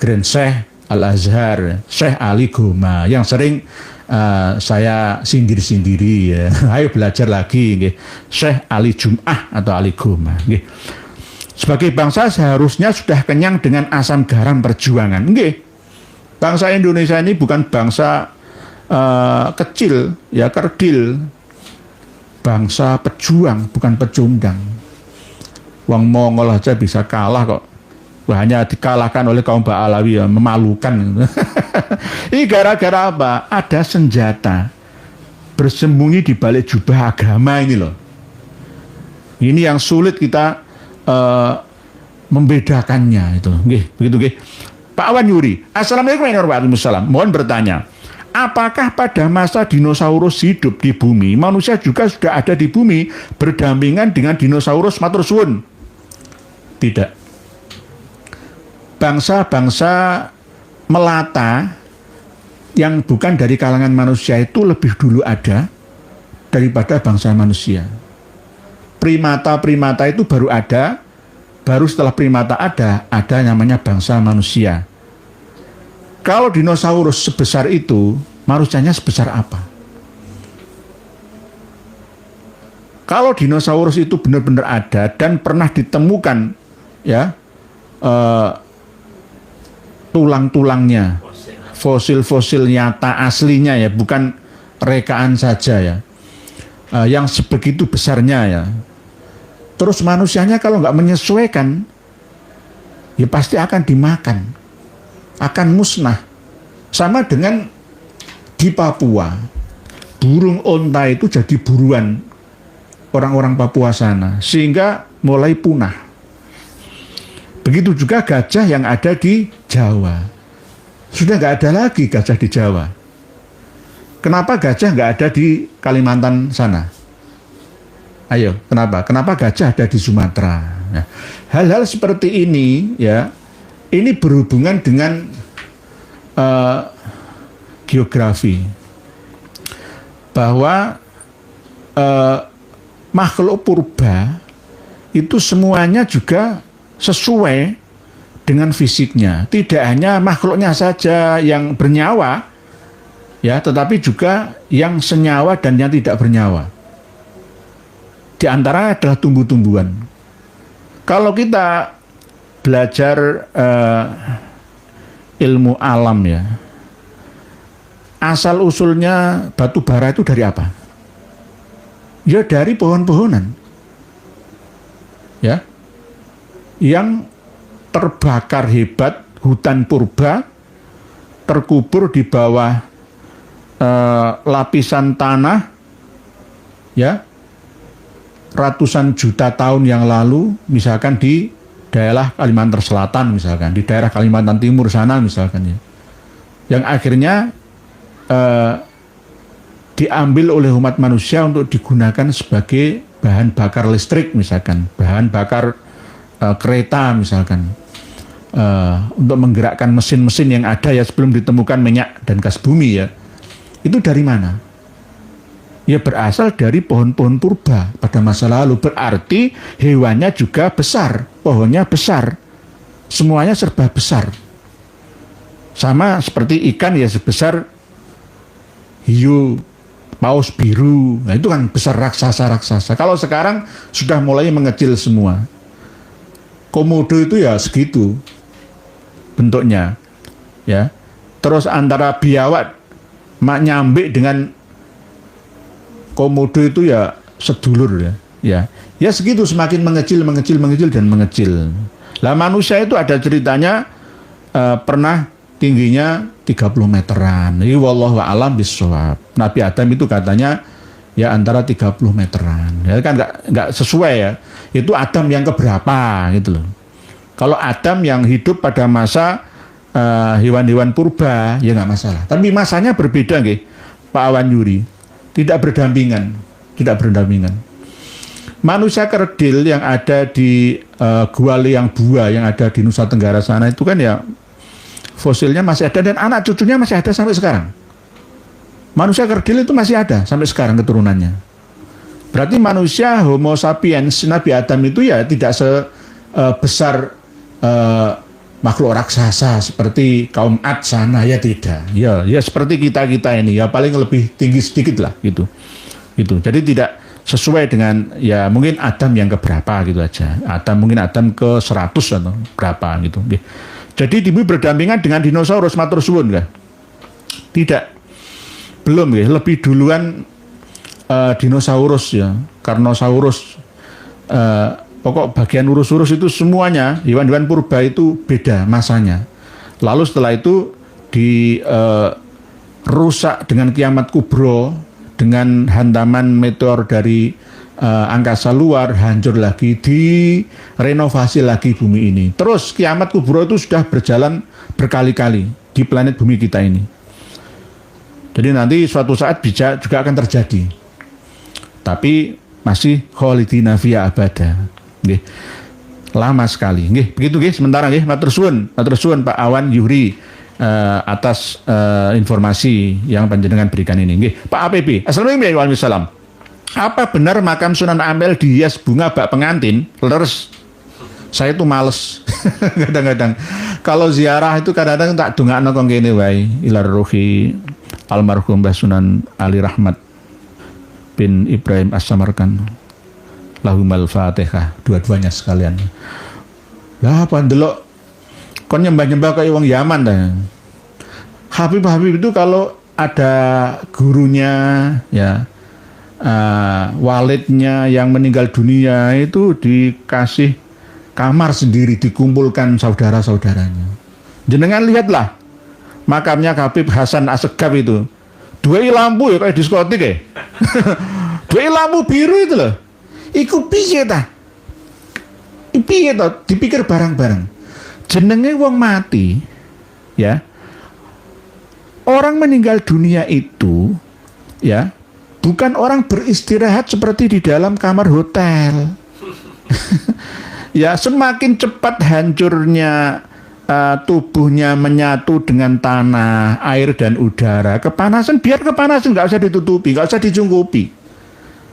Grand Syekh Al-Azhar, Syekh Ali Goma yang sering saya sindir-sindiri ya. Ayo belajar lagi nggih. Syekh Ali Jum'ah atau Ali Goma nggih. Sebagai bangsa seharusnya sudah kenyang dengan asam garam perjuangan nggih. Bangsa Indonesia ini bukan bangsa kecil ya, kerdil. Bangsa pejuang, bukan pecundang. Wong Mongol aja bisa kalah kok. Hanya dikalahkan oleh kaum Ba'alawi, ya, memalukan. Ini gara-gara apa? Ada senjata bersembunyi di balik jubah agama ini loh. Ini yang sulit kita membedakannya itu. Nggih, begitu nggih. Pak Wan Yuri, Assalamualaikum warahmatullahi wabarakatuh. Mohon bertanya, apakah pada masa dinosaurus hidup di bumi, manusia juga sudah ada di bumi berdampingan dengan dinosaurus? Matur suwun. Tidak. Bangsa-bangsa melata yang bukan dari kalangan manusia itu lebih dulu ada daripada bangsa manusia. Primata-primata itu baru ada, baru setelah primata ada namanya bangsa manusia. Kalau dinosaurus sebesar itu, manusianya sebesar apa? Kalau dinosaurus itu benar-benar ada dan pernah ditemukan, ya, tulang-tulangnya, fosil-fosil nyata aslinya ya, bukan rekaan saja ya, yang sebegitu besarnya ya. Terus manusianya kalau nggak menyesuaikan, ya pasti akan dimakan, akan musnah. Sama dengan di Papua, burung onta itu jadi buruan orang-orang Papua sana, sehingga mulai punah. Begitu juga gajah yang ada di Jawa. Sudah nggak ada lagi gajah di Jawa. Kenapa gajah nggak ada di Kalimantan sana? Ayo, kenapa? Kenapa gajah ada di Sumatera? Nah, hal-hal seperti ini, ya, ini berhubungan dengan geografi. Bahwa makhluk purba itu semuanya juga sesuai dengan fisiknya. Tidak hanya makhluknya saja yang bernyawa, ya, tetapi juga yang senyawa dan yang tidak bernyawa. Di antara adalah tumbuh-tumbuhan. Kalau kita belajar ilmu alam ya, asal usulnya batu bara itu dari apa? Ya dari pohon-pohonan, ya, yang terbakar hebat, hutan purba, terkubur di bawah lapisan tanah, ya, ratusan juta tahun yang lalu, misalkan di daerah Kalimantan Selatan, misalkan di daerah Kalimantan Timur sana, misalkan ya, yang akhirnya diambil oleh umat manusia untuk digunakan sebagai bahan bakar listrik, misalkan bahan bakar kereta, misalkan untuk menggerakkan mesin-mesin yang ada ya sebelum ditemukan minyak dan gas bumi ya. Itu dari mana? Ya berasal dari pohon-pohon purba pada masa lalu. Berarti hewannya juga besar, pohonnya besar, semuanya serba besar. Sama seperti ikan ya sebesar hiu paus biru. Nah itu kan besar, raksasa-raksasa. Kalau sekarang sudah mulai mengecil semua. Komodo itu ya segitu bentuknya, ya. terus antara biawak mak nyambi dengan komodo itu ya sedulur ya segitu, semakin mengecil dan mengecil. Lah manusia itu ada ceritanya pernah tingginya 30 meteran. Ini wallahu a'lam bishawab. Nabi Adam itu katanya ya antara 30 meteran. Ya kan nggak sesuai ya. Itu Adam yang keberapa gitu loh. Kalau Adam yang hidup pada masa hewan-hewan purba ya nggak masalah. Tapi masanya berbeda nggih, Pak Awan Yuri. Tidak berdampingan. Manusia kerdil yang ada di Gua Liang Bua yang ada di Nusa Tenggara sana itu kan ya fosilnya masih ada dan anak cucunya masih ada sampai sekarang. Manusia kerdil itu masih ada sampai sekarang keturunannya. Berarti manusia Homo sapiens Nabi Adam itu ya tidak sebesar makhluk raksasa seperti kaum Ad sana, ya tidak. Ya seperti kita ini ya paling lebih tinggi sedikit lah gitu. Jadi tidak sesuai dengan ya mungkin Adam yang keberapa gitu aja. Mungkin Adam ke 100 atau berapa gitu. Jadi demi berdampingan dengan dinosaurus matur suwun kan? Tidak. Belum ya, lebih duluan dinosaurus ya, Carnosaurus. Pokok bagian urus-urus itu semuanya hewan-hewan purba itu beda masanya. Lalu setelah itu dirusak dengan kiamat kubro, dengan hantaman meteor dari angkasa luar, hancur lagi, direnovasi lagi bumi ini. Terus kiamat kubro itu sudah berjalan berkali-kali di planet bumi kita ini. Jadi nanti suatu saat juga akan terjadi. Tapi masih khalidina fiha abada. Nggih. Lama sekali. Nggih, begitu nggih sementara nggih. Matur suwun Pak Awan Yuri atas informasi yang panjenengan berikan ini. Nggih, Pak APB. Assalamualaikum warahmatullahi wabarakatuh. Apa benar makam Sunan Ampel dihias bunga bak pengantin? Leres. Saya itu males. Kadang-kadang kalau ziarah itu kadang-kadang tak dongakno kok ngene wae. Ilar ruhi almarhum Mbah Sunan Ali Rahmat bin Ibrahim As-Samarkand. Lahumal Fatihah, dua-duanya sekalian. Lah apa ndelok kon nyembah-nyembah kayak wong Yaman dah. Habib itu kalau ada gurunya ya walidnya yang meninggal dunia itu dikasih kamar sendiri, dikumpulkan saudara-saudaranya. Jenengan lihatlah makamnya Habib Hasan Assegaf itu. Dua lampu ya kayak diskotik ya. Dua lampu biru itu loh. Iku piye ta? Piye to? Dipikir bareng-bareng. Jenenge wong mati ya. Orang meninggal dunia itu ya bukan orang beristirahat seperti di dalam kamar hotel. Ya, semakin cepat hancurnya tubuhnya menyatu dengan tanah, air dan udara. Kepanasan, biar kepanasan, nggak usah ditutupi, nggak usah dicungkupi.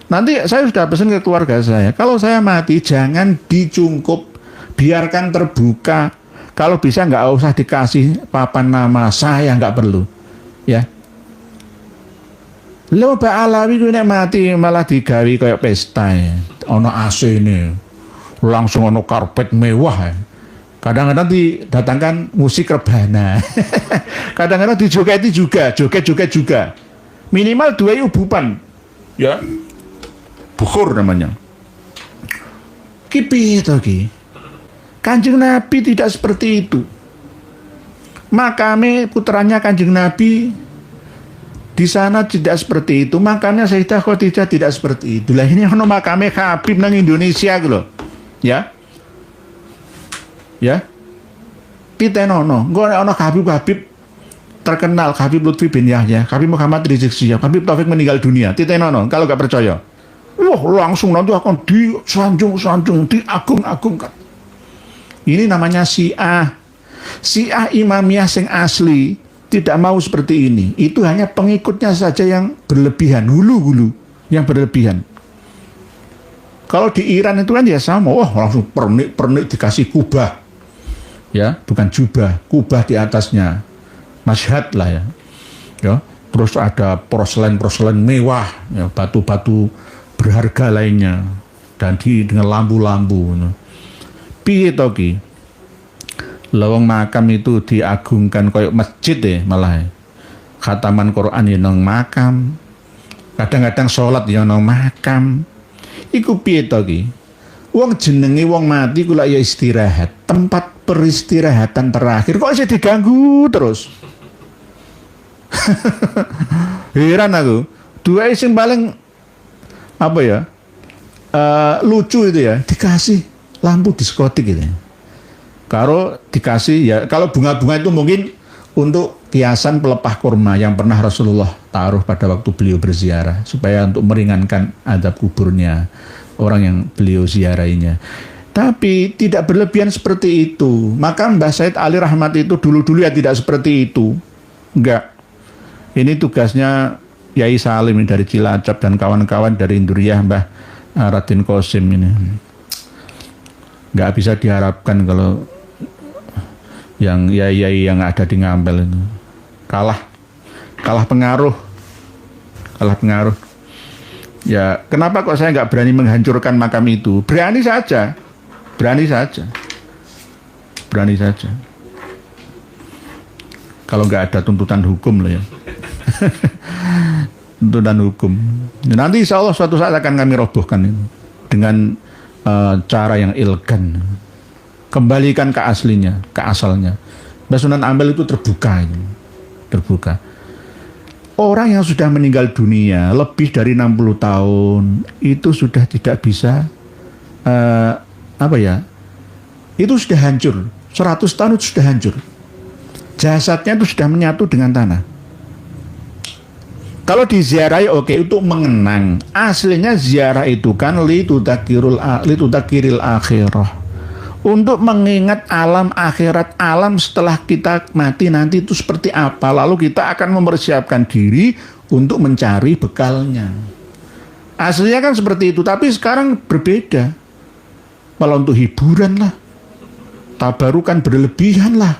Nanti saya sudah pesan ke keluarga saya, kalau saya mati jangan dicungkup, biarkan terbuka. Kalau bisa nggak usah dikasih papan nama, saya nggak perlu. Ya. Lo Pak Alawi itu nek mati malah digawi kayak pesta ya. Ono AC ini, langsung ono karpet mewah ya. Kadang-kadang didatangkan musik rebana. Kadang-kadang dijogeti juga, joget-joget juga. Minimal 2 ubupan. Ya. Bukhur namanya. Ki piye to ki? Kanjeng Nabi tidak seperti itu. Makame putranya Kanjeng Nabi di sana tidak seperti itu. Makamnya Sayyidah Khadijah tidak seperti itu. Lah ini ono makame Habib nang Indonesia gitu loh. Ya. Ya. Pitenono, engko nek ana Habib terkenal, Habib Lutfi bin Yahya, Habib Muhammad Rizik Syihab, Habib Taufik meninggal dunia. Titenono, kalau nggak percaya. Wah, langsung nanti akan disanjung-sanjung, diagung-agungkan. Ini namanya Syiah. Syiah Imamiyah sing asli tidak mau seperti ini. Itu hanya pengikutnya saja yang berlebihan, hulu-hulu yang berlebihan. Kalau di Iran itu kan ya sama, wah langsung pernik dikasih kubah. Ya, bukan jubah, kubah di atasnya. Masyhad lah ya. Ya, terus ada porselen mewah, ya, batu-batu berharga lainnya dan dengan lampu-lampu. Piye to ki? Lawang makam itu diagungkan koyok masjid malah. Khataman Quran ya nang makam. Kadang-kadang sholat ya nang makam. Iku piye to ki? Wong jenenge wong mati kula ya istirahat. Tempat peristirahatan terakhir kok isih diganggu terus. Heran aku. Dua sing paling apa ya? Lucu itu ya, dikasih lampu diskotik gitu. Kalau dikasih ya, kalau bunga-bunga itu mungkin untuk hiasan pelepah kurma yang pernah Rasulullah taruh pada waktu beliau berziarah supaya untuk meringankan adab kuburnya orang yang beliau ziarahinya. Tapi tidak berlebihan seperti itu. Maka Mbah Said Ali Rahmat itu dulu-dulu ya tidak seperti itu. Enggak. Ini tugasnya Yai Salim dari Cilacap dan kawan-kawan dari Induriyah Mbah Raden Qasim ini. Enggak bisa diharapkan kalau yang yai yang ada di Ngampel itu kalah pengaruh ya. Kenapa kok saya nggak berani menghancurkan makam itu? Berani saja kalau nggak ada tuntutan hukum loh ya. Tuntutan hukum nanti insya Allah suatu saat akan kami robohkan itu dengan cara yang elegan. Kembalikan ke aslinya, ke asalnya. Mbah Sunan Ampel itu terbuka. Orang yang sudah meninggal dunia lebih dari 60 tahun itu sudah tidak bisa itu sudah hancur. 100 tahun itu sudah hancur. Jasadnya itu sudah menyatu dengan tanah. Kalau diziarahi oke, untuk mengenang. Aslinya ziarah itu kan litudzakiril akhirah. Untuk mengingat alam akhirat, alam setelah kita mati nanti itu seperti apa. Lalu kita akan mempersiapkan diri untuk mencari bekalnya. Aslinya kan seperti itu, tapi sekarang berbeda. Malah untuk hiburan lah, tabarukan berlebihan lah,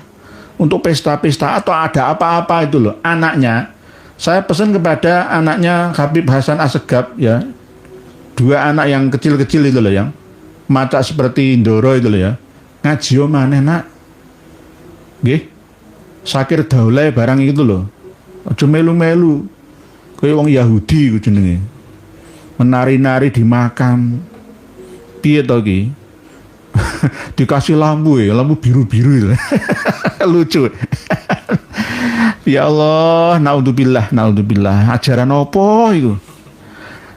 untuk pesta-pesta atau ada apa-apa itu loh. Anaknya, saya pesan kepada anaknya Habib Hasan Assegaf ya, 2 anak yang kecil-kecil itu loh yang mata seperti Indoro itu loh ya. Ngaji maneh nak. Nggih. Sakir daulay barang itu loh. Aja melu-melu. Kaya wong Yahudi ku jenenge. Menari-nari di makam. Piye to ki? Dikasih lampu ya, lampu biru-biru itu. Lucu. Ya Allah, naudzubillah. Ajaran opo itu?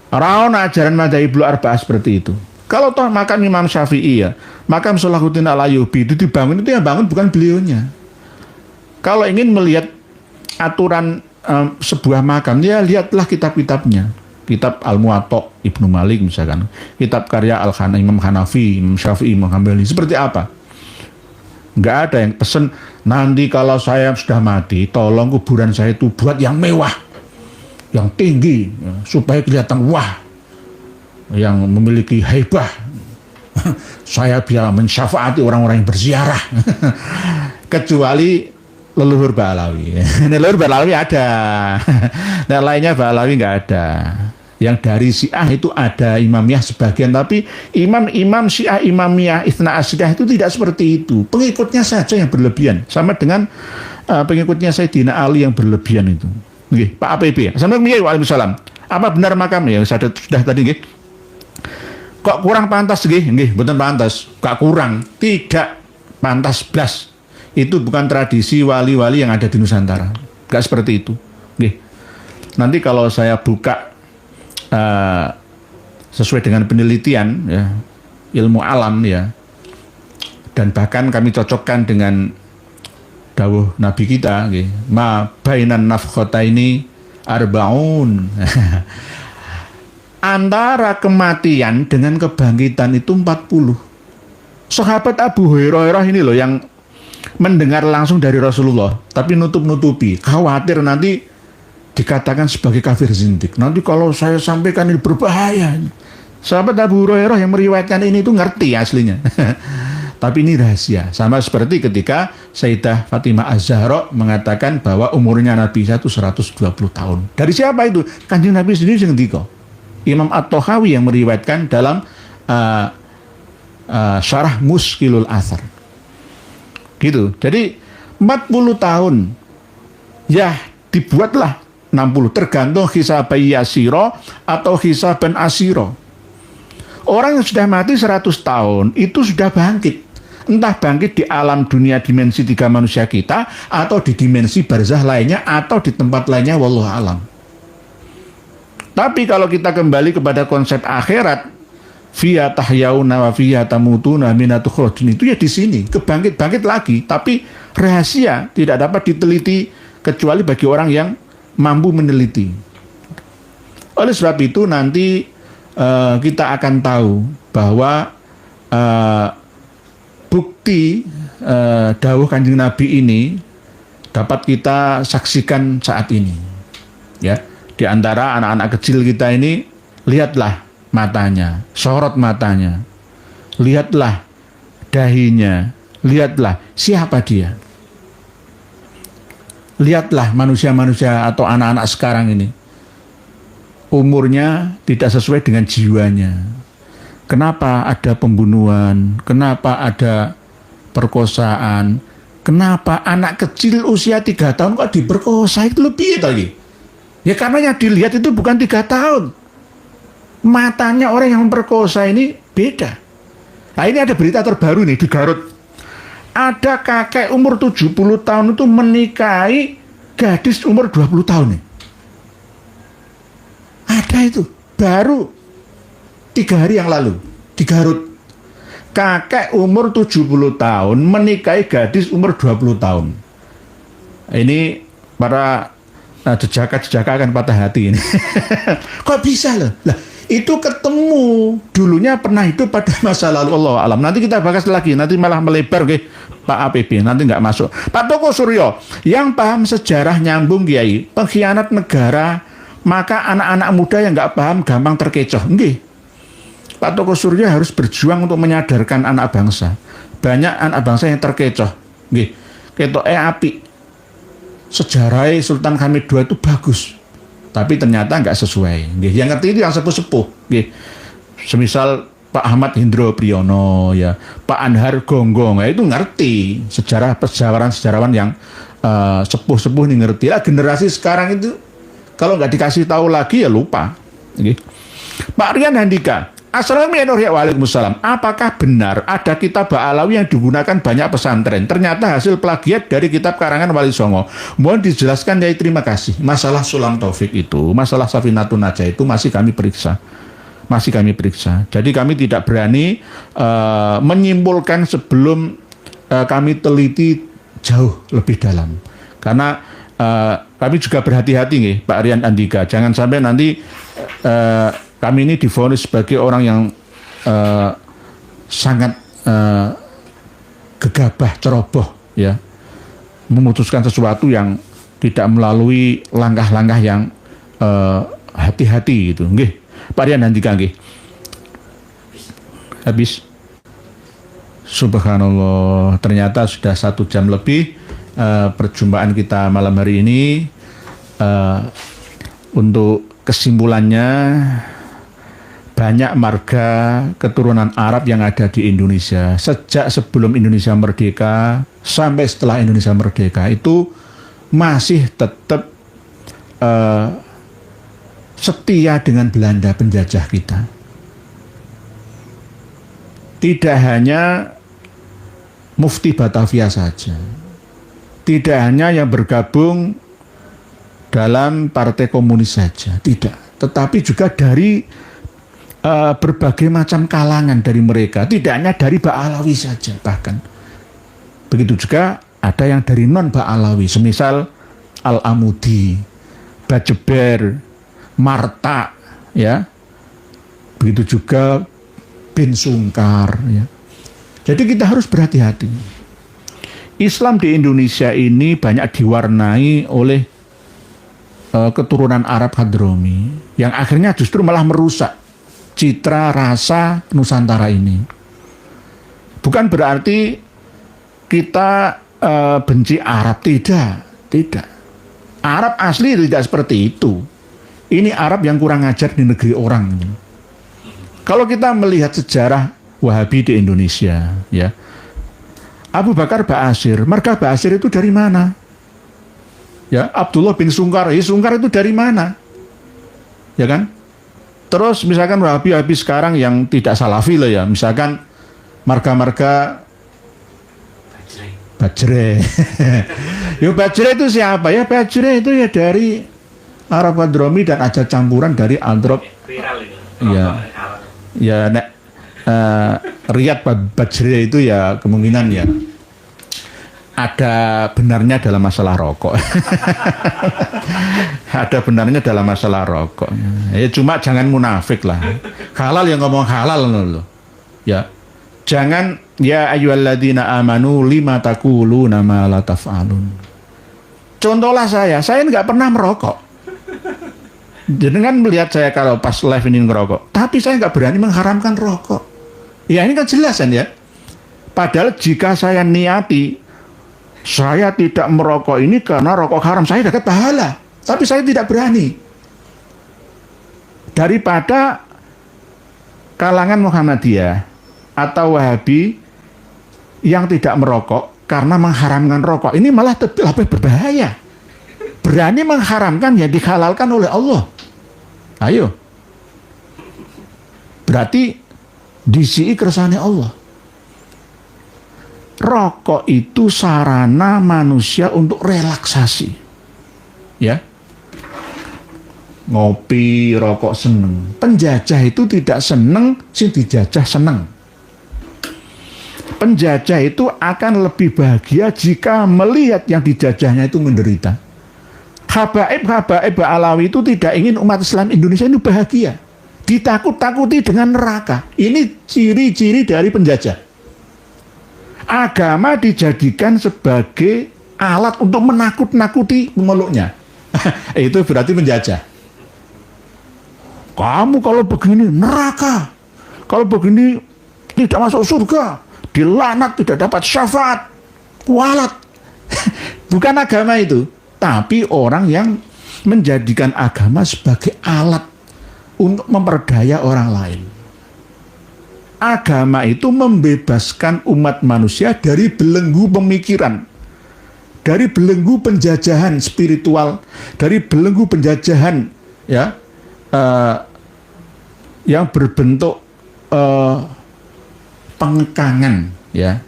Ora ono ajaran madzhabul arba'ah seperti itu. Kalau toh makam Imam Syafi'i ya, makam Salahuddin Al-Ayyubi itu dibangun, itu yang bangun bukan beliaunya. Kalau ingin melihat aturan sebuah makam, ya lihatlah kitab-kitabnya. Kitab Al-Muwatta Ibnu Malik misalkan, kitab karya Imam Hanafi, Imam Syafi'i, Imam Hambali, seperti apa? Nggak ada yang pesen, nanti kalau saya sudah mati, tolong kuburan saya itu buat yang mewah, yang tinggi, ya, supaya kelihatan wah, yang memiliki haibah. Saya biar mensyafaati orang-orang yang berziarah. Kecuali leluhur Ba'alawi. Leluhur Ba'alawi ada. Dan lainnya Ba'alawi nggak ada. Yang dari Syiah itu ada Imamiyah sebagian, tapi imam Syiah Imamiyah Itsna Asyiriyah itu tidak seperti itu. Pengikutnya saja yang berlebihan, sama dengan pengikutnya Sayyidina Ali yang berlebihan itu. Nggih, Pak APB. Assalamualaikum warahmatullahi wabarakatuh. Apa benar makam ya sudah tadi nggih? Kok kurang pantas nggih, mboten pantas. Kok kurang, tidak pantas blas. Itu bukan tradisi wali-wali yang ada di Nusantara. Enggak seperti itu. Nggih. Nanti kalau saya buka sesuai dengan penelitian ya, ilmu alam ya, dan bahkan kami cocokkan dengan dawuh Nabi kita nggih, ma bainan nafkhataini arbaun. Antara kematian dengan kebangkitan itu 40. Sahabat Abu Hurairah ini loh yang mendengar langsung dari Rasulullah, tapi nutup-nutupi, khawatir nanti dikatakan sebagai kafir zindik. Nanti kalau saya sampaikan ini berbahaya. Sahabat Abu Hurairah yang meriwayatkan ini itu ngerti aslinya. Tapi ini rahasia. Sama seperti ketika Sayyidah Fatimah Az-Zahra mengatakan bahwa umurnya Nabi itu 120 tahun. Dari siapa itu? Kanjeng Nabi sendiri yang ngendika. Imam At-Tahawi yang meriwayatkan dalam Syarah Muskilul Athar. Gitu. Jadi 40 tahun ya dibuatlah 60, tergantung hisaban yasiro atau hisaban asiro. Orang yang sudah mati 100 tahun itu sudah bangkit. Entah bangkit di alam dunia dimensi 3 manusia kita, atau di dimensi barzah lainnya, atau di tempat lainnya, wallahu alam. Tapi kalau kita kembali kepada konsep akhirat, fiya tahyauna wa fiya tamutuna minatu khurujun, itu ya di sini kebangkit-bangkit lagi, tapi rahasia tidak dapat diteliti kecuali bagi orang yang mampu meneliti. Oleh sebab itu nanti kita akan tahu bahwa bukti dawuh Kanjeng Nabi ini dapat kita saksikan saat ini. Ya, di antara anak-anak kecil kita ini, lihatlah matanya, sorot matanya, lihatlah dahinya, lihatlah siapa dia. Lihatlah manusia-manusia atau anak-anak sekarang ini, umurnya tidak sesuai dengan jiwanya. Kenapa ada pembunuhan? Kenapa ada perkosaan? Kenapa anak kecil usia 3 tahun kok diperkosa? Itu lebih lagi. Ya karena yang dilihat itu bukan 3 tahun. Matanya orang yang memperkosa ini beda. Nah, ini ada berita terbaru nih di Garut. Ada kakek umur 70 tahun itu menikahi gadis umur 20 tahun nih. Ada itu, baru 3 hari yang lalu di Garut. Kakek umur 70 tahun menikahi gadis umur 20 tahun. Ini para jejaka-jejaka akan patah hati ini. Kok bisa loh? Lah, itu ketemu dulunya pernah hidup pada masa lalu, Allah alam. Nanti kita bahas lagi, nanti malah melebar ke Pak APB, nanti nggak masuk. Pak Toko Suryo yang paham sejarah nyambung Kiai, pengkhianat negara, maka anak-anak muda yang nggak paham gampang terkecoh. Nggih, Pak Toko Suryo harus berjuang untuk menyadarkan anak bangsa. Banyak anak bangsa yang terkecoh. Nggih, ketoke apik. Sejarah Sultan Hamid II itu bagus, tapi ternyata nggak sesuai. Nggih, yang ngerti itu yang sepuh-sepuh. Nggih, semisal Pak Ahmad Hendro Priyono, ya, Pak Anhar Gonggong, ya, itu ngerti sejarah sejarawan yang sepuh-sepuh ini ngerti. Lah generasi sekarang itu kalau nggak dikasih tahu lagi ya lupa. Nggih. Pak Rian Handika, Assalamualaikum Waalaikumsalam. Apakah benar ada kitab Ba'alawi yang digunakan banyak pesantren? Ternyata hasil plagiat dari kitab karangan Wali Songo. Mohon dijelaskan, ya, terima kasih. Masalah Sulam Taufik itu, masalah Safinatun Najah itu masih kami periksa. Jadi kami tidak berani menyimpulkan sebelum kami teliti jauh lebih dalam. Karena kami juga berhati-hati nih, Pak Rian Andika. Jangan sampai nanti kami ini divonis sebagai orang yang sangat gegabah, ceroboh, ya, memutuskan sesuatu yang tidak melalui langkah-langkah yang hati-hati gitu. Nggih, Pak Rian Andika, nggih. Habis. Subhanallah, ternyata sudah 1 jam lebih perjumpaan kita malam hari ini. Untuk kesimpulannya, banyak marga keturunan Arab yang ada di Indonesia sejak sebelum Indonesia merdeka sampai setelah Indonesia merdeka itu masih tetap setia dengan Belanda penjajah kita. Tidak hanya Mufti Batavia saja, tidak hanya yang bergabung dalam Partai Komunis saja, tidak, tetapi juga dari berbagai macam kalangan dari mereka, tidak hanya dari Ba'alawi saja, bahkan begitu juga ada yang dari non Ba'alawi, semisal Al-Amudi, Bajeber, Marta, ya, begitu juga Bin Sungkar, ya. Jadi kita harus berhati-hati. Islam di Indonesia ini banyak diwarnai oleh keturunan Arab Hadrami yang akhirnya justru malah merusak citra rasa Nusantara ini. Bukan berarti kita benci Arab, tidak. Arab asli tidak seperti itu. Ini Arab yang kurang ajar di negeri orang. Kalau kita melihat sejarah Wahabi di Indonesia, ya, Abu Bakar Ba'asyir. Marga Ba'asyir itu dari mana? Ya, Abdullah bin Sungkar. Sungkar itu dari mana? Ya kan? Terus misalkan Wahabi sekarang yang tidak salafi loh ya, misalkan marga-marga Bajre. Yo Bajre itu siapa ya? Bajre itu ya dari Arab Hadromi dan ada campuran dari Androp. Ya, ya nek Riyad Bajre itu ya kemungkinan ya ada benarnya dalam masalah rokok. Ada benarnya dalam masalah rokok. Ya cuma jangan munafik lah. Halal yang ngomong halal loh. Ya. Jangan ya ayyuhalladzina amanu lima taquluna ma la taf'alun. Contohlah saya nggak pernah merokok. Jangan melihat saya kalau pas live ini ngerokok, tapi saya nggak berani mengharamkan rokok. Ya ini kan jelas kan ya. Padahal jika saya niati saya tidak merokok ini karena rokok haram, saya dapat pahala. Tapi saya tidak berani. Daripada kalangan Muhammadiyah atau Wahabi yang tidak merokok karena mengharamkan rokok, ini malah lebih berbahaya. Berani mengharamkan yang dihalalkan oleh Allah. Ayo. Berarti disi kersane Allah. Rokok itu sarana manusia untuk relaksasi. Ya. Ngopi, rokok seneng. Penjajah itu tidak seneng, sing dijajah seneng. Penjajah itu akan lebih bahagia jika melihat yang dijajahnya itu menderita. Habaib Alawi itu tidak ingin umat Islam Indonesia ini bahagia. Ditakut-takuti dengan neraka. Ini ciri-ciri dari penjajah. Agama dijadikan sebagai alat untuk menakut-nakuti pemeluknya. Itu berarti penjajah. Kamu kalau begini neraka, kalau begini tidak masuk surga, dilaknat, tidak dapat syafaat, kualat. Bukan agama itu, tapi orang yang menjadikan agama sebagai alat untuk memperdaya orang lain. Agama itu membebaskan umat manusia dari belenggu pemikiran, dari belenggu penjajahan spiritual, dari belenggu penjajahan ya yang berbentuk pengekangan, ya,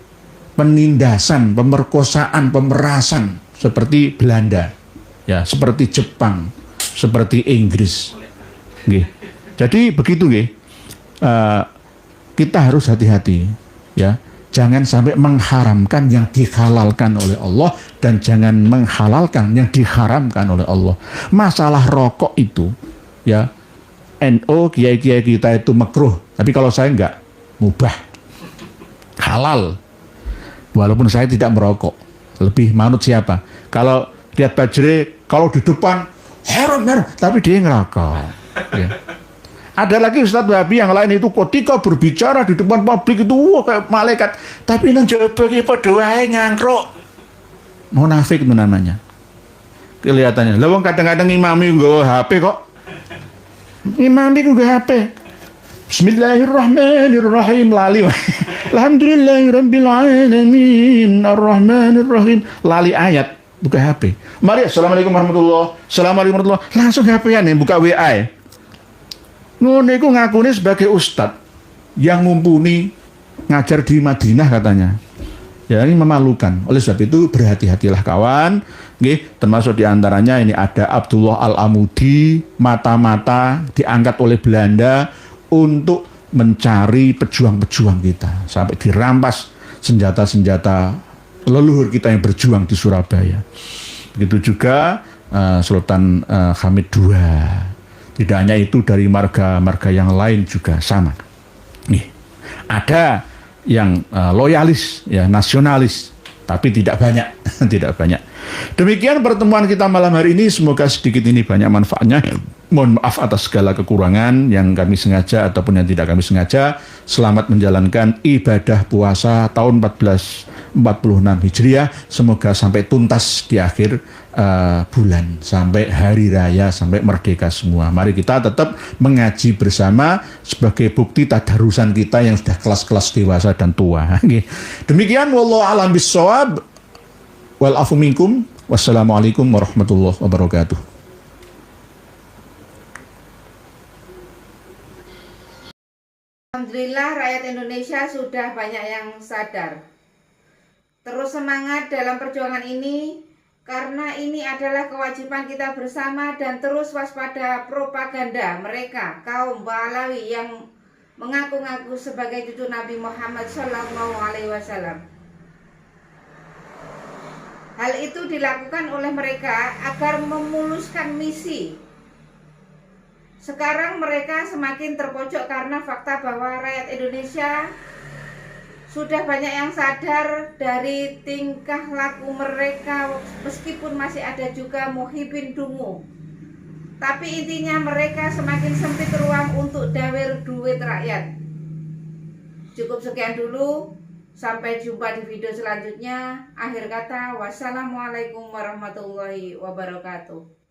penindasan, pemerkosaan, pemerasan seperti Belanda, ya, seperti Jepang, seperti Inggris. Nggih. Jadi begitu nggih. Kita harus hati-hati, ya. Jangan sampai mengharamkan yang dihalalkan oleh Allah dan jangan menghalalkan yang diharamkan oleh Allah. Masalah rokok itu, ya, NU kiai-kiai kita itu makruh, tapi kalau saya enggak, mubah, halal. Walaupun saya tidak merokok, lebih manut siapa? Kalau lihat Bajre, kalau di depan haram, tapi dia ngerokok. Ya. Ada lagi Ustadz Wahabi yang lain itu ketika berbicara di depan publik itu kayak malaikat, tapi nang jaba ki padha wae nyangkruk. Munafik itu namanya. Kelihatannya. Lah wong kadang-kadang imami nggawa HP kok. Imami ku nggawa HP. Bismillahirrahmanirrahim lali. Alhamdulillahirabbil alamin arrahmanirrahim lali ayat buka HP. Mari assalamualaikum warahmatullahi. Assalamualaikum warahmatullahi. Langsung HP-an buka WA. Ngono iku ngakune sebagai ustadz yang mumpuni ngajar di Madinah katanya. Ya, ini memalukan. Oleh sebab itu berhati-hatilah kawan. Nggih, termasuk diantaranya ini ada Abdullah Al-Amudi, mata-mata diangkat oleh Belanda untuk mencari pejuang-pejuang kita sampai dirampas senjata-senjata leluhur kita yang berjuang di Surabaya. Begitu juga Sultan Hamid II. Tidak hanya itu, dari marga-marga yang lain juga sama. Nih, ada yang loyalis, ya, nasionalis, tapi tidak banyak, tidak banyak. Demikian pertemuan kita malam hari ini. Semoga sedikit ini banyak manfaatnya. Mohon maaf atas segala kekurangan yang kami sengaja ataupun yang tidak kami sengaja. Selamat menjalankan ibadah puasa tahun 1442 Hijriah. Semoga sampai tuntas di akhir bulan, sampai hari raya, sampai merdeka semua. Mari kita tetap mengaji bersama sebagai bukti tadarusan kita yang sudah kelas-kelas dewasa dan tua. Demikian, wallahu a'lam bishawab. Wal afu minkum. Wassalamualaikum warahmatullahi wabarakatuh. Alhamdulillah rakyat Indonesia sudah banyak yang sadar. Terus semangat dalam perjuangan ini, karena ini adalah kewajiban kita bersama, dan terus waspada propaganda mereka, kaum Ba'alawi yang mengaku-ngaku sebagai cucu Nabi Muhammad SAW. Hal itu dilakukan oleh mereka agar memuluskan misi. Sekarang mereka semakin terpojok karena fakta bahwa rakyat Indonesia sudah banyak yang sadar dari tingkah laku mereka, meskipun masih ada juga muhibin dungu. Tapi intinya mereka semakin sempit ruang untuk dawer duit rakyat. Cukup sekian dulu, sampai jumpa di video selanjutnya. Akhir kata, wassalamualaikum warahmatullahi wabarakatuh.